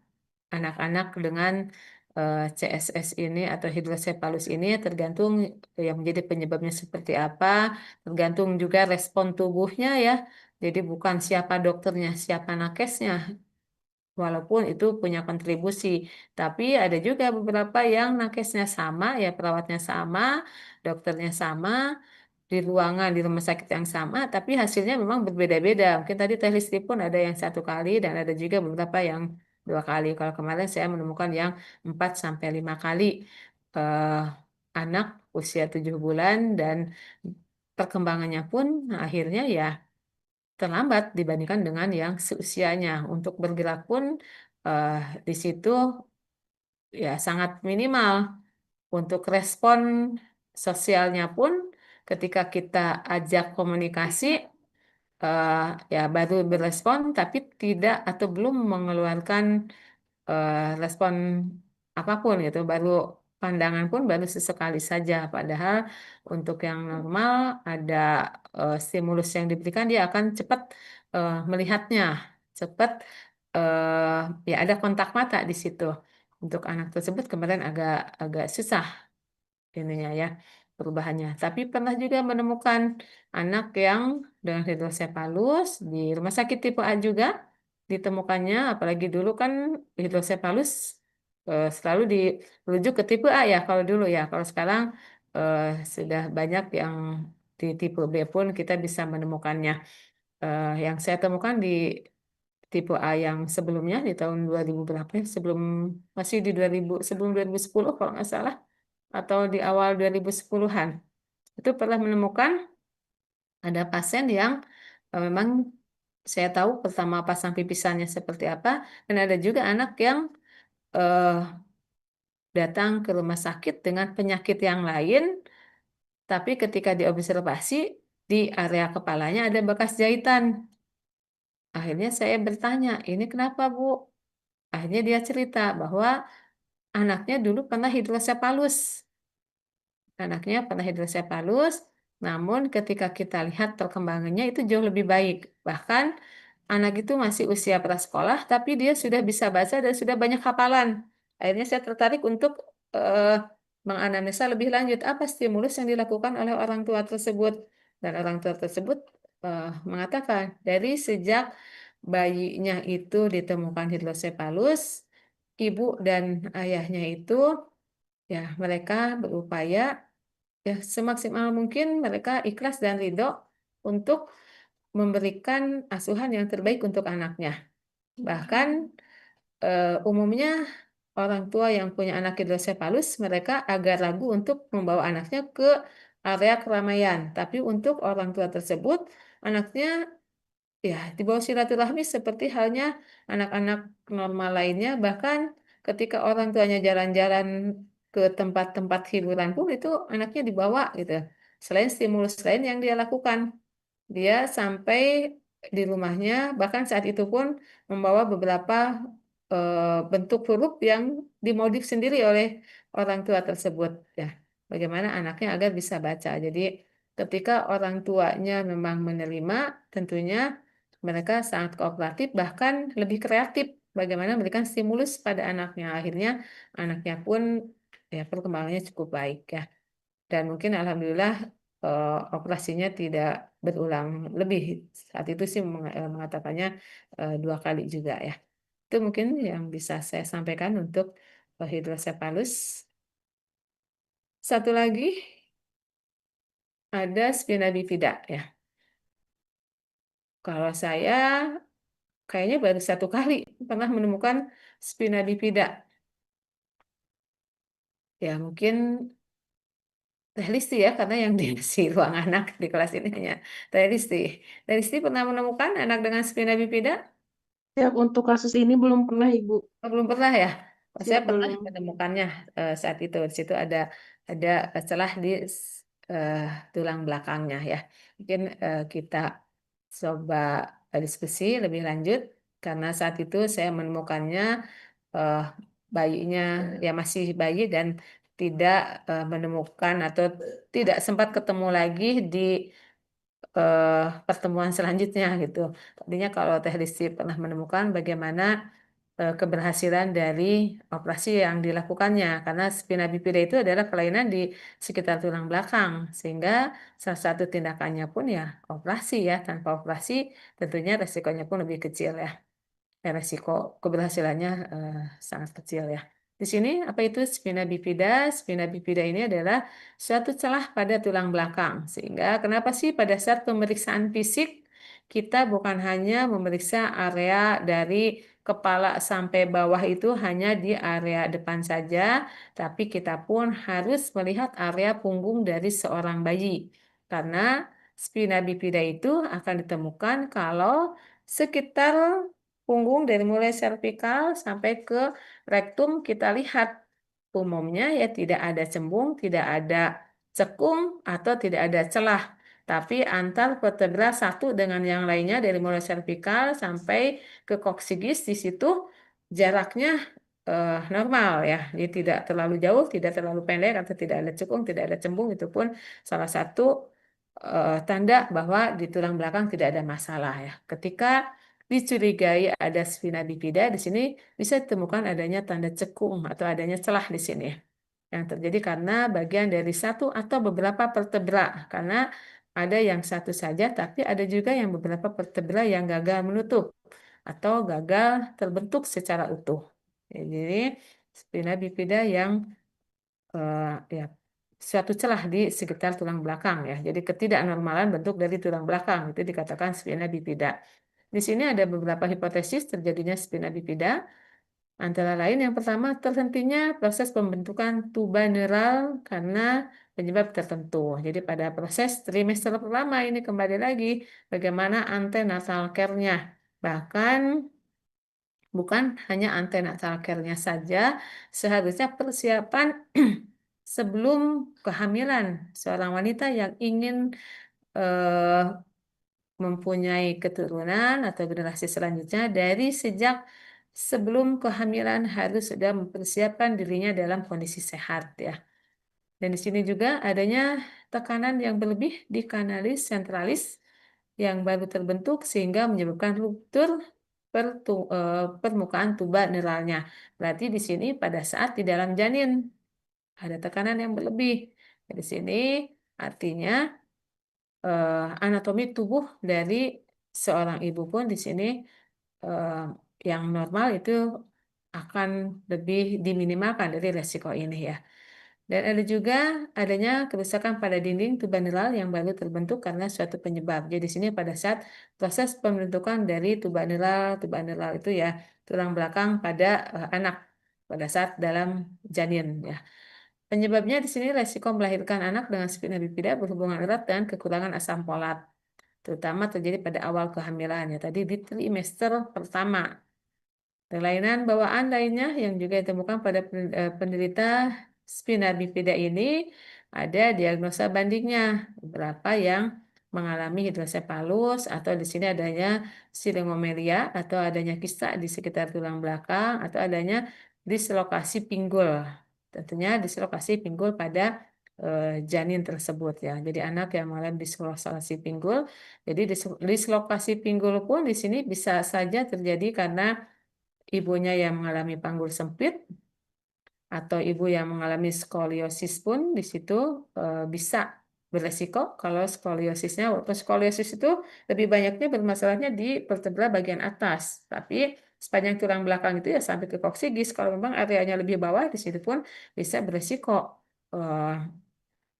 anak-anak dengan CSS ini atau hidrosepalus ini tergantung yang menjadi penyebabnya seperti apa, tergantung juga respon tubuhnya ya. Jadi bukan siapa dokternya, siapa nakesnya walaupun itu punya kontribusi. Tapi ada juga beberapa yang nakesnya sama, ya perawatnya sama, dokternya sama, di ruangan di rumah sakit yang sama, tapi hasilnya memang berbeda-beda. Mungkin tadi tes listi pun ada yang 1 kali dan ada juga beberapa yang 2 kali. Kalau kemarin saya menemukan yang 4 sampai 5 kali eh, anak usia 7 bulan dan perkembangannya pun akhirnya ya terlambat dibandingkan dengan yang seusianya. Untuk bergerak pun eh, di situ ya sangat minimal. Untuk respon sosialnya pun ketika kita ajak komunikasi eh, ya baru berespon tapi tidak atau belum mengeluarkan respon apapun gitu, baru pandangan pun baru sesekali saja. Padahal untuk yang normal ada stimulus yang diberikan dia akan cepat melihatnya, cepat ya ada kontak mata di situ. Untuk anak tersebut kemarin agak agak susah ininya ya perubahannya. Tapi pernah juga menemukan anak yang dengan hidrosefalus di rumah sakit tipe A juga ditemukannya, apalagi dulu kan hidrosefalus selalu dirujuk ke tipe A ya kalau dulu ya. Kalau sekarang eh, sudah banyak yang di tipe B pun kita bisa menemukannya. Yang saya temukan di tipe A yang sebelumnya di tahun 2000 berapa ya? Sebelum masih di 2000 sebelum 2010 kalau nggak salah atau di awal 2010-an. Itu pernah menemukan ada pasien yang memang saya tahu pertama pasang pipisannya seperti apa, dan ada juga anak yang eh, datang ke rumah sakit dengan penyakit yang lain, tapi ketika diobservasi di area kepalanya ada bekas jahitan. Akhirnya saya bertanya, ini kenapa Bu? Akhirnya dia cerita bahwa anaknya dulu pernah hidrosepalus. Anaknya pernah hidrosepalus, namun ketika kita lihat perkembangannya itu jauh lebih baik. Bahkan anak itu masih usia prasekolah, tapi dia sudah bisa baca dan sudah banyak hafalan. Akhirnya saya tertarik untuk menganalisa lebih lanjut apa stimulus yang dilakukan oleh orang tua tersebut. Dan orang tua tersebut mengatakan dari sejak bayinya itu ditemukan hidrosepalus, ibu dan ayahnya itu ya mereka berupaya ya semaksimal mungkin mereka ikhlas dan ridho untuk memberikan asuhan yang terbaik untuk anaknya. Bahkan umumnya orang tua yang punya anak hidrosefalus mereka agak ragu untuk membawa anaknya ke area keramaian. Tapi untuk orang tua tersebut anaknya ya dibawa silaturahmi seperti halnya anak-anak normal lainnya. Bahkan ketika orang tuanya jalan-jalan ke tempat-tempat hiburan pun itu anaknya dibawa gitu. Selain stimulus lain yang dia lakukan, dia sampai di rumahnya bahkan saat itu pun membawa beberapa bentuk huruf yang dimodif sendiri oleh orang tua tersebut. Ya, bagaimana anaknya agar bisa baca. Jadi ketika orang tuanya memang menerima, tentunya mereka sangat kooperatif, bahkan lebih kreatif bagaimana memberikan stimulus pada anaknya. Akhirnya anaknya pun ya perkembangannya cukup baik ya. Dan mungkin alhamdulillah operasinya tidak berulang lebih. Saat itu sih mengatakannya 2 kali juga ya. Itu mungkin yang bisa saya sampaikan untuk hidrosepalus. Satu lagi ada spina bifida ya. Kalau saya kayaknya baru 1 kali pernah menemukan spina bifida. Ya mungkin Teh Listi ya, karena yang di si ruang anak di kelas ini hanya Teh Listi. Teh Listi pernah menemukan anak dengan spina bifida? Siap, untuk kasus ini belum pernah, Ibu. Oh, belum pernah ya? Oh, saya Siap, pernah belum. menemukannya saat itu. Di situ ada celah di eh, tulang belakangnya ya. Mungkin kita coba diskusi lebih lanjut karena saat itu saya menemukannya eh, bayinya ya masih bayi dan tidak menemukan atau tidak sempat ketemu lagi di eh, pertemuan selanjutnya gitu. Tadinya kalau Teh Listi pernah menemukan bagaimana keberhasilan dari operasi yang dilakukannya karena spina bifida itu adalah kelainan di sekitar tulang belakang sehingga salah satu tindakannya pun ya operasi ya tanpa operasi tentunya resikonya pun lebih kecil ya. resiko keberhasilannya sangat kecil ya. Di sini apa itu spina bifida? Spina bifida ini adalah suatu celah pada tulang belakang. Sehingga kenapa sih pada saat pemeriksaan fisik kita bukan hanya memeriksa area dari kepala sampai bawah itu hanya di area depan saja, tapi kita pun harus melihat area punggung dari seorang bayi. Karena spina bifida itu akan ditemukan kalau sekitar punggung dari mulai servikal sampai ke rektum kita lihat umumnya ya tidak ada cembung, tidak ada cekung atau tidak ada celah. Tapi antar vertebra satu dengan yang lainnya dari mulai servikal sampai ke koksigis di situ jaraknya normal ya. Jadi tidak terlalu jauh, tidak terlalu pendek atau tidak ada cekung, tidak ada cembung itu pun salah satu tanda bahwa di tulang belakang tidak ada masalah ya. Ketika dicurigai ada spina bifida di sini bisa ditemukan adanya tanda cekung atau adanya celah di sini yang terjadi karena bagian dari satu atau beberapa vertebra karena ada yang satu saja tapi ada juga yang beberapa vertebra yang gagal menutup atau gagal terbentuk secara utuh. Jadi spina bifida yang ya suatu celah di sekitar tulang belakang ya. Jadi ketidaknormalan bentuk dari tulang belakang itu dikatakan spina bifida. Di sini ada beberapa hipotesis terjadinya spina bifida. Antara lain yang pertama terhentinya proses pembentukan tuba neural karena penyebab tertentu. Jadi pada proses trimester pertama ini kembali lagi bagaimana antenatal care-nya. Bahkan bukan hanya antenatal care-nya saja, seharusnya persiapan sebelum kehamilan seorang wanita yang ingin eh, mempunyai keturunan atau generasi selanjutnya dari sejak sebelum kehamilan harus sudah mempersiapkan dirinya dalam kondisi sehat ya. Dan di sini juga adanya tekanan yang berlebih di kanalis sentralis yang baru terbentuk sehingga menyebabkan ruptur permukaan tuba neuralnya. Berarti di sini pada saat di dalam janin ada tekanan yang berlebih. Di sini artinya anatomi tubuh dari seorang ibu pun di sini eh, yang normal itu akan lebih diminimalkan dari resiko ini ya. Dan ada juga adanya kerusakan pada dinding tubaneral yang baru terbentuk karena suatu penyebab. Jadi di sini pada saat proses pembentukan dari tubaneral itu ya tulang belakang pada anak pada saat dalam janin ya. Penyebabnya di sini resiko melahirkan anak dengan spina bifida berhubungan erat dengan kekurangan asam folat, terutama terjadi pada awal kehamilan ya tadi di trimester pertama. Kelainan bawaan lainnya yang juga ditemukan pada penderita spina bifida ini ada diagnosa bandingnya, beberapa yang mengalami hidrosepalus atau di sini adanya silengomelia atau adanya kista di sekitar tulang belakang atau adanya dislokasi pinggul. Tentunya dislokasi pinggul pada janin tersebut ya. Jadi anak yang mengalami dislokasi pinggul, jadi dislokasi pinggul pun di sini bisa saja terjadi karena ibunya yang mengalami panggul sempit atau ibu yang mengalami skoliosis pun di situ bisa beresiko kalau skoliosisnya, walaupun skoliosis itu lebih banyaknya bermasalahnya di vertebra bagian atas, tapi sepanjang tulang belakang itu ya sampai ke koksigis. Kalau memang areanya lebih bawah di situ pun bisa beresiko eh,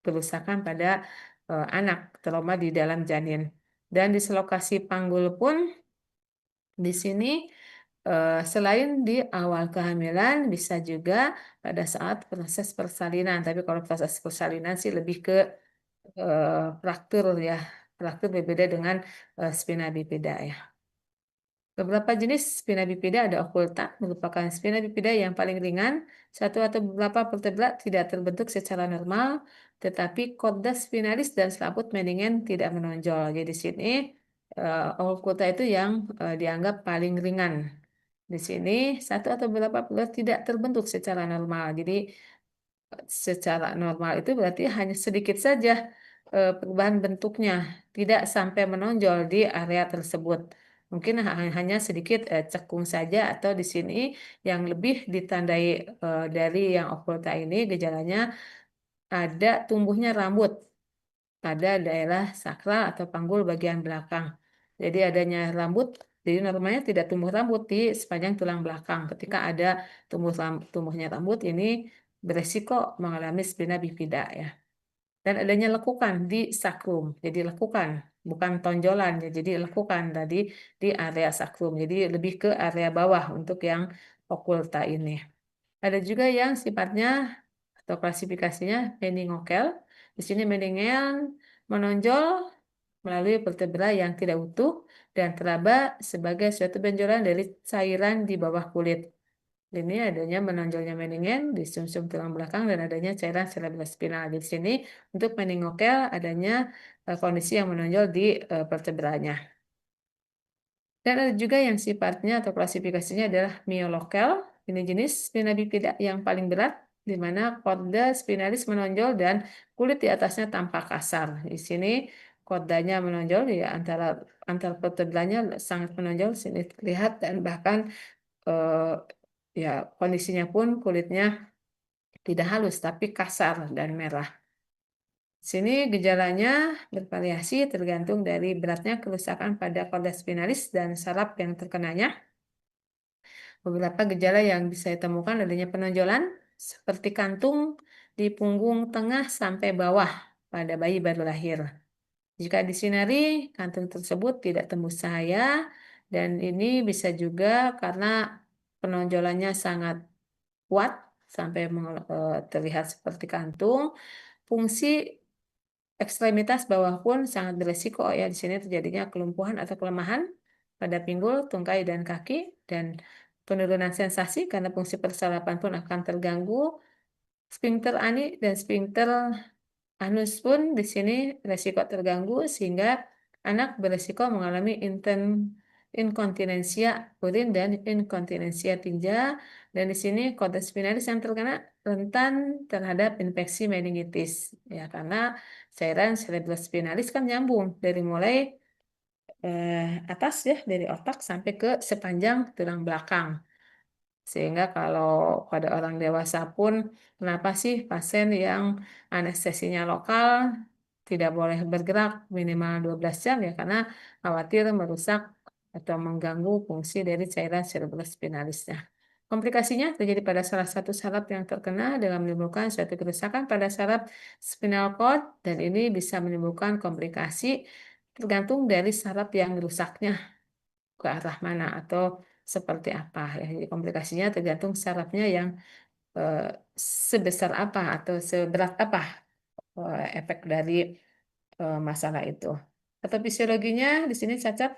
kerusakan pada anak, trauma di dalam janin. Dan dislokasi panggul pun di sini selain di awal kehamilan bisa juga pada saat proses persalinan. Tapi kalau proses persalinan sih lebih ke fraktur ya. Fraktur berbeda dengan spina bifida ya. Beberapa jenis spina bifida ada okulta, merupakan spina bifida yang paling ringan. Satu atau beberapa vertebra tidak terbentuk secara normal, tetapi korda spinalis dan selaput mendingen tidak menonjol. Jadi di sini okulta itu yang dianggap paling ringan. Di sini satu atau beberapa vertebra tidak terbentuk secara normal. Jadi secara normal itu berarti hanya sedikit saja perubahan bentuknya, tidak sampai menonjol di area tersebut. Mungkin hanya sedikit cekung saja atau di sini yang lebih ditandai dari yang okulta ini gejalanya ada tumbuhnya rambut pada daerah sakral atau panggul bagian belakang. Jadi adanya rambut Jadi normalnya tidak tumbuh rambut di sepanjang tulang belakang. Ketika ada tumbuhnya rambut, ini beresiko mengalami spina bifida ya. Dan adanya lekukan di sakrum. Jadi lekukan, bukan tonjolan ya. Jadi lekukan tadi di area sakrum. Jadi lebih ke area bawah untuk yang okulta ini. Ada juga yang sifatnya atau klasifikasinya meningokel. Di sini meningel menonjol melalui vertebra yang tidak utuh dan teraba sebagai suatu benjolan dari cairan di bawah kulit. Ini adanya menonjolnya meningen di sumsum tulang belakang dan adanya cairan cerebrospinal. Di sini untuk meningokel adanya kondisi yang menonjol di vertebranya. Dan ada juga yang sifatnya atau klasifikasinya adalah miolokel. Ini jenis spina bifida yang paling berat, di mana korda spinalis menonjol dan kulit di atasnya tampak kasar. Di sini kordanya menonjol di antara vertebranya sangat menonjol, sini terlihat dan bahkan eh, ya kondisinya pun kulitnya tidak halus tapi kasar dan merah. Sini gejalanya bervariasi tergantung dari beratnya kerusakan pada korda spinalis dan saraf yang terkenanya. Beberapa gejala yang bisa ditemukan adanya penonjolan seperti kantung di punggung tengah sampai bawah pada bayi baru lahir. Jika disinari, kantung tersebut tidak tembus cahaya dan ini bisa juga karena penonjolannya sangat kuat sampai terlihat seperti kantung. Fungsi ekstremitas bawah pun sangat beresiko ya. Di sini terjadinya kelumpuhan atau kelemahan pada pinggul, tungkai, dan kaki dan penurunan sensasi karena fungsi persarapan pun akan terganggu. Sphincter ani dan sphincter anus pun di sini resiko terganggu sehingga anak beresiko mengalami inkontinensia urin dan inkontinensia tinja. Dan di sini korda spinalis yang terkena rentan terhadap infeksi meningitis ya karena cairan cerebrospinalis kan nyambung dari mulai atas ya dari otak sampai ke sepanjang tulang belakang. Sehingga kalau pada orang dewasa pun, kenapa sih pasien yang anestesinya lokal tidak boleh bergerak minimal 12 jam ya karena khawatir merusak atau mengganggu fungsi dari cairan cerebrospinalisnya. Komplikasinya terjadi pada salah satu saraf yang terkena dengan menimbulkan suatu kerusakan pada saraf spinal cord dan ini bisa menimbulkan komplikasi tergantung dari saraf yang rusaknya ke arah mana atau seperti apa ya. Jadi komplikasinya tergantung sarafnya yang eh, sebesar apa atau seberat apa efek dari masalah itu. Atau fisiologinya di sini cacat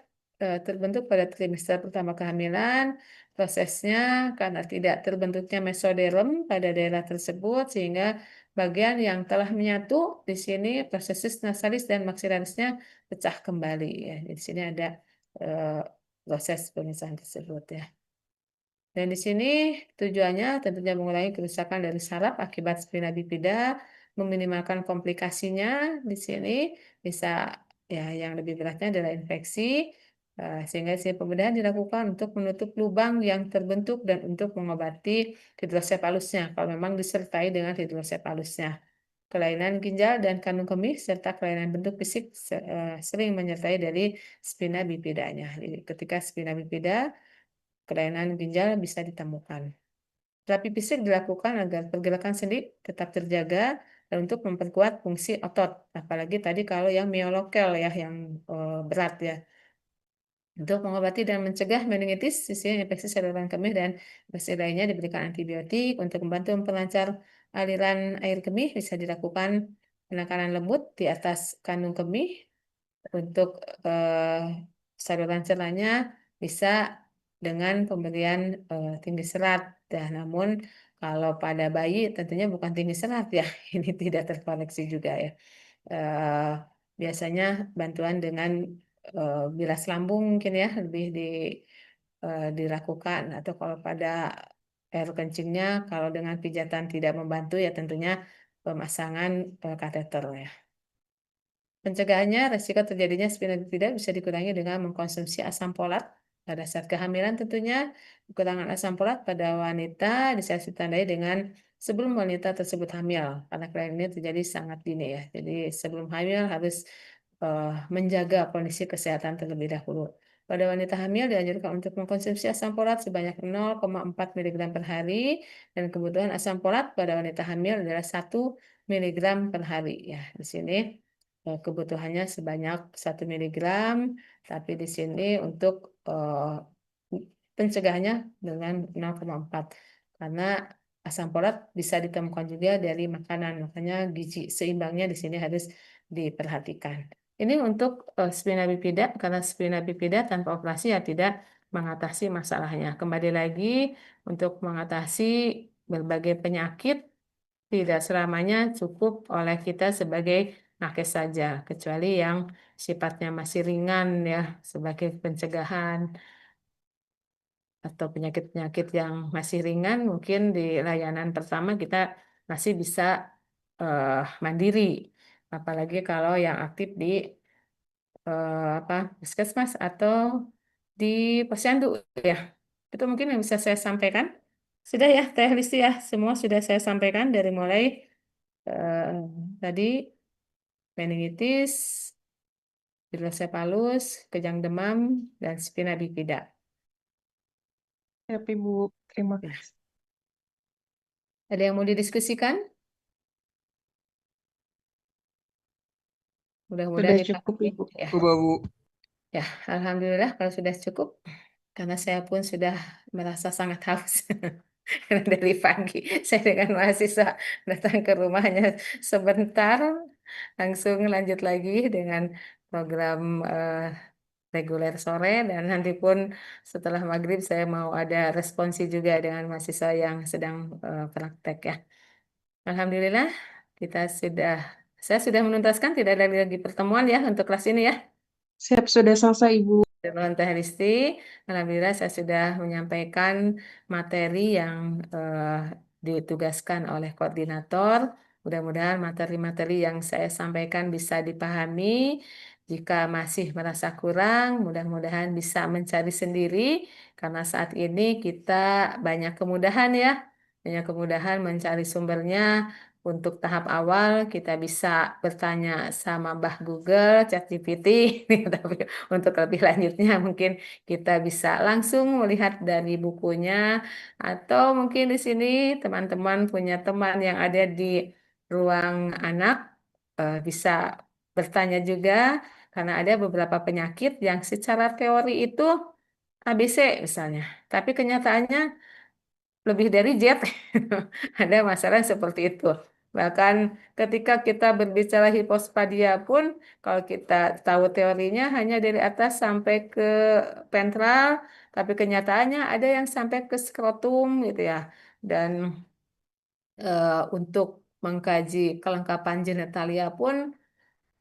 terbentuk pada trimester pertama kehamilan. Prosesnya karena tidak terbentuknya mesoderm pada daerah tersebut sehingga bagian yang telah menyatu di sini prosesus nasalis dan maksilarisnya pecah kembali ya. Di sini ada eh, proses pemisahan tersebut ya. Dan di sini tujuannya tentunya mengurangi kerusakan dari saraf akibat spina bifida, meminimalkan komplikasinya. Di sini bisa ya yang lebih beratnya adalah infeksi, sehingga si pembedahan dilakukan untuk menutup lubang yang terbentuk dan untuk mengobati hidrosefalusnya kalau memang disertai dengan hidrosefalusnya. Kelainan ginjal dan kandung kemih serta kelainan bentuk fisik sering menyertai dari spina bifidanya. Jadi, ketika spina bifida kelainan ginjal bisa ditemukan. Terapi fisik dilakukan agar pergerakan sendi tetap terjaga dan untuk memperkuat fungsi otot. Apalagi tadi kalau yang miolokel ya, yang berat ya. Untuk mengobati dan mencegah meningitis, sisi infeksi saluran kemih dan infeksi lainnya diberikan antibiotik. Untuk membantu memperlancar aliran air kemih bisa dilakukan penekanan lembut di atas kandung kemih untuk saluran cernanya bisa dengan pemberian tinggi serat. Dan namun kalau pada bayi tentunya bukan tinggi serat ya, ini tidak terkoreksi juga ya. Eh, Biasanya bantuan dengan bilas lambung mungkin ya lebih dilakukan atau kalau pada air kencingnya kalau dengan pijatan tidak membantu ya tentunya pemasangan kateter ya. Pencegahannya, resiko terjadinya spina bifida bisa dikurangi dengan mengkonsumsi asam folat pada saat kehamilan tentunya. Kekurangan asam folat pada wanita bisa ditandai dengan sebelum wanita tersebut hamil, karena kelainan ini terjadi sangat dini ya. Jadi sebelum hamil harus menjaga kondisi kesehatan terlebih dahulu. pada wanita hamil dianjurkan untuk mengkonsumsi asam folat sebanyak 0,4 mg per hari dan kebutuhan asam folat pada wanita hamil adalah 1 mg per hari. Ya, di sini kebutuhannya sebanyak 1 mg, tapi di sini untuk pencegahannya dengan 0,4 karena asam folat bisa ditemukan juga dari makanan, makanya gizi seimbangnya di sini harus diperhatikan. Ini untuk spina bifida, karena spina bifida tanpa operasi ya tidak mengatasi masalahnya. Kembali lagi, untuk mengatasi berbagai penyakit tidak selamanya cukup oleh kita sebagai nakes saja, kecuali yang sifatnya masih ringan ya, sebagai pencegahan atau penyakit-penyakit yang masih ringan, mungkin di layanan pertama kita masih bisa mandiri. Apalagi kalau yang aktif di apa puskesmas atau di posyandu ya. Itu mungkin yang bisa saya sampaikan. Sudah ya, Teh Listi ya, semua sudah saya sampaikan dari mulai eh, tadi meningitis, hidrosepalus, kejang demam, dan spina bifida. Siap, Ibu. Terima Ya. kasih. Ada yang mau didiskusikan? Sudah Mudah-mudahan cukup, dipahami. Ibu. Ya, Coba Bu. ya, alhamdulillah kalau sudah cukup. Karena saya pun sudah merasa sangat haus. Karena dari pagi saya dengan mahasiswa datang ke rumahnya sebentar, langsung lanjut lagi dengan program reguler sore, dan nanti pun setelah maghrib saya mau ada responsi juga dengan mahasiswa yang sedang praktek ya. Alhamdulillah kita sudah, saya sudah menuntaskan, tidak ada lagi pertemuan ya untuk kelas ini ya. Siap, sudah selesai, Ibu. Teman Teh Listi, alhamdulillah saya sudah menyampaikan materi yang ditugaskan oleh koordinator. Mudah-mudahan materi-materi yang saya sampaikan bisa dipahami. Jika masih merasa kurang, mudah-mudahan bisa mencari sendiri, karena saat ini kita banyak kemudahan ya, banyak kemudahan mencari sumbernya. Untuk tahap awal kita bisa bertanya sama Mbah Google, ChatGPT, tapi untuk lebih lanjutnya mungkin kita bisa langsung melihat dari bukunya, atau mungkin di sini teman-teman punya teman yang ada di ruang anak, bisa bertanya juga, karena ada beberapa penyakit yang secara teori itu ABC misalnya, tapi kenyataannya lebih dari jet. Ada masalah seperti itu. Bahkan ketika kita berbicara hipospadia pun, kalau kita tahu teorinya hanya dari atas sampai ke ventral, tapi kenyataannya ada yang sampai ke skrotum gitu ya. Dan untuk mengkaji kelengkapan genitalia pun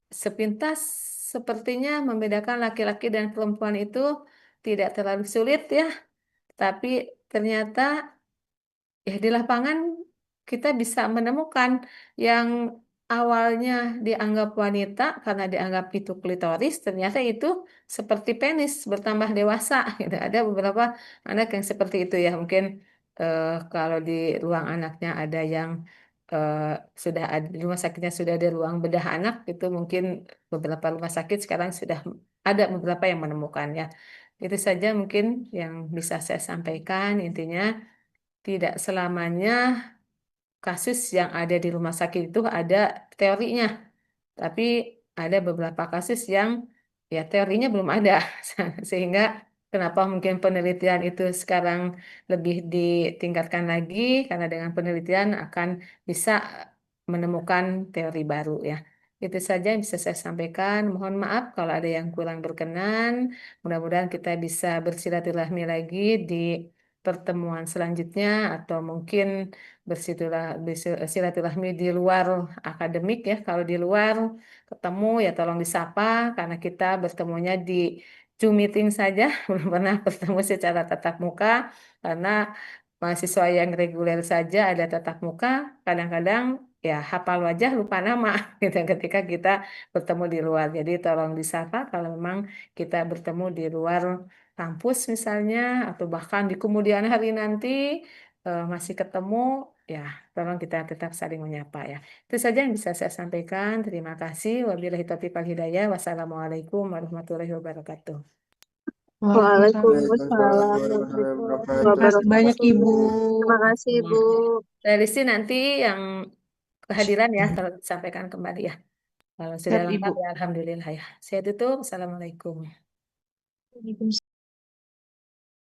sepintas sepertinya membedakan laki-laki dan perempuan itu tidak terlalu sulit ya. Tapi ternyata ya di lapangan kita bisa menemukan yang awalnya dianggap wanita karena dianggap itu klitoris, ternyata itu seperti penis bertambah dewasa gitu. Ada beberapa anak yang seperti itu ya. Mungkin kalau di ruang anaknya ada yang eh, sudah ada di rumah sakitnya sudah ada ruang bedah anak, itu mungkin beberapa rumah sakit sekarang sudah ada beberapa yang menemukannya. Itu saja mungkin yang bisa saya sampaikan. Intinya tidak selamanya kasus yang ada di rumah sakit itu ada teorinya, tapi ada beberapa kasus yang ya teorinya belum ada. Sehingga kenapa mungkin penelitian itu sekarang lebih ditingkatkan lagi, karena dengan penelitian akan bisa menemukan teori baru ya. Itu saja yang bisa saya sampaikan. Mohon maaf kalau ada yang kurang berkenan. Mudah-mudahan kita bisa bersilaturahmi lagi di pertemuan selanjutnya, atau mungkin bersilaturahmi di luar akademik ya. Kalau di luar ketemu ya tolong disapa, karena kita bertemunya di Zoom meeting saja, belum pernah bertemu secara tatap muka, karena mahasiswa yang reguler saja ada tatap muka, kadang-kadang ya hafal wajah lupa nama gitu ketika kita bertemu di luar. Jadi tolong disapa kalau memang kita bertemu di luar kampus misalnya, atau bahkan di kemudian hari nanti masih ketemu, ya tolong kita tetap saling menyapa ya. Itu saja yang bisa saya sampaikan. Terima kasih. Wabillahi taufiq wal hidayah. Wassalamualaikum warahmatullahi wabarakatuh. Waalaikumsalam warahmatullahi Terima kasih banyak wabarakatuh. Ibu. Terima kasih, Bu. Dari sini nanti yang kehadiran ya, kalau disampaikan kembali ya. Kalau sudah Siap lengkap Ibu. ya, Alhamdulillah ya. Saya tutup. Assalamualaikum.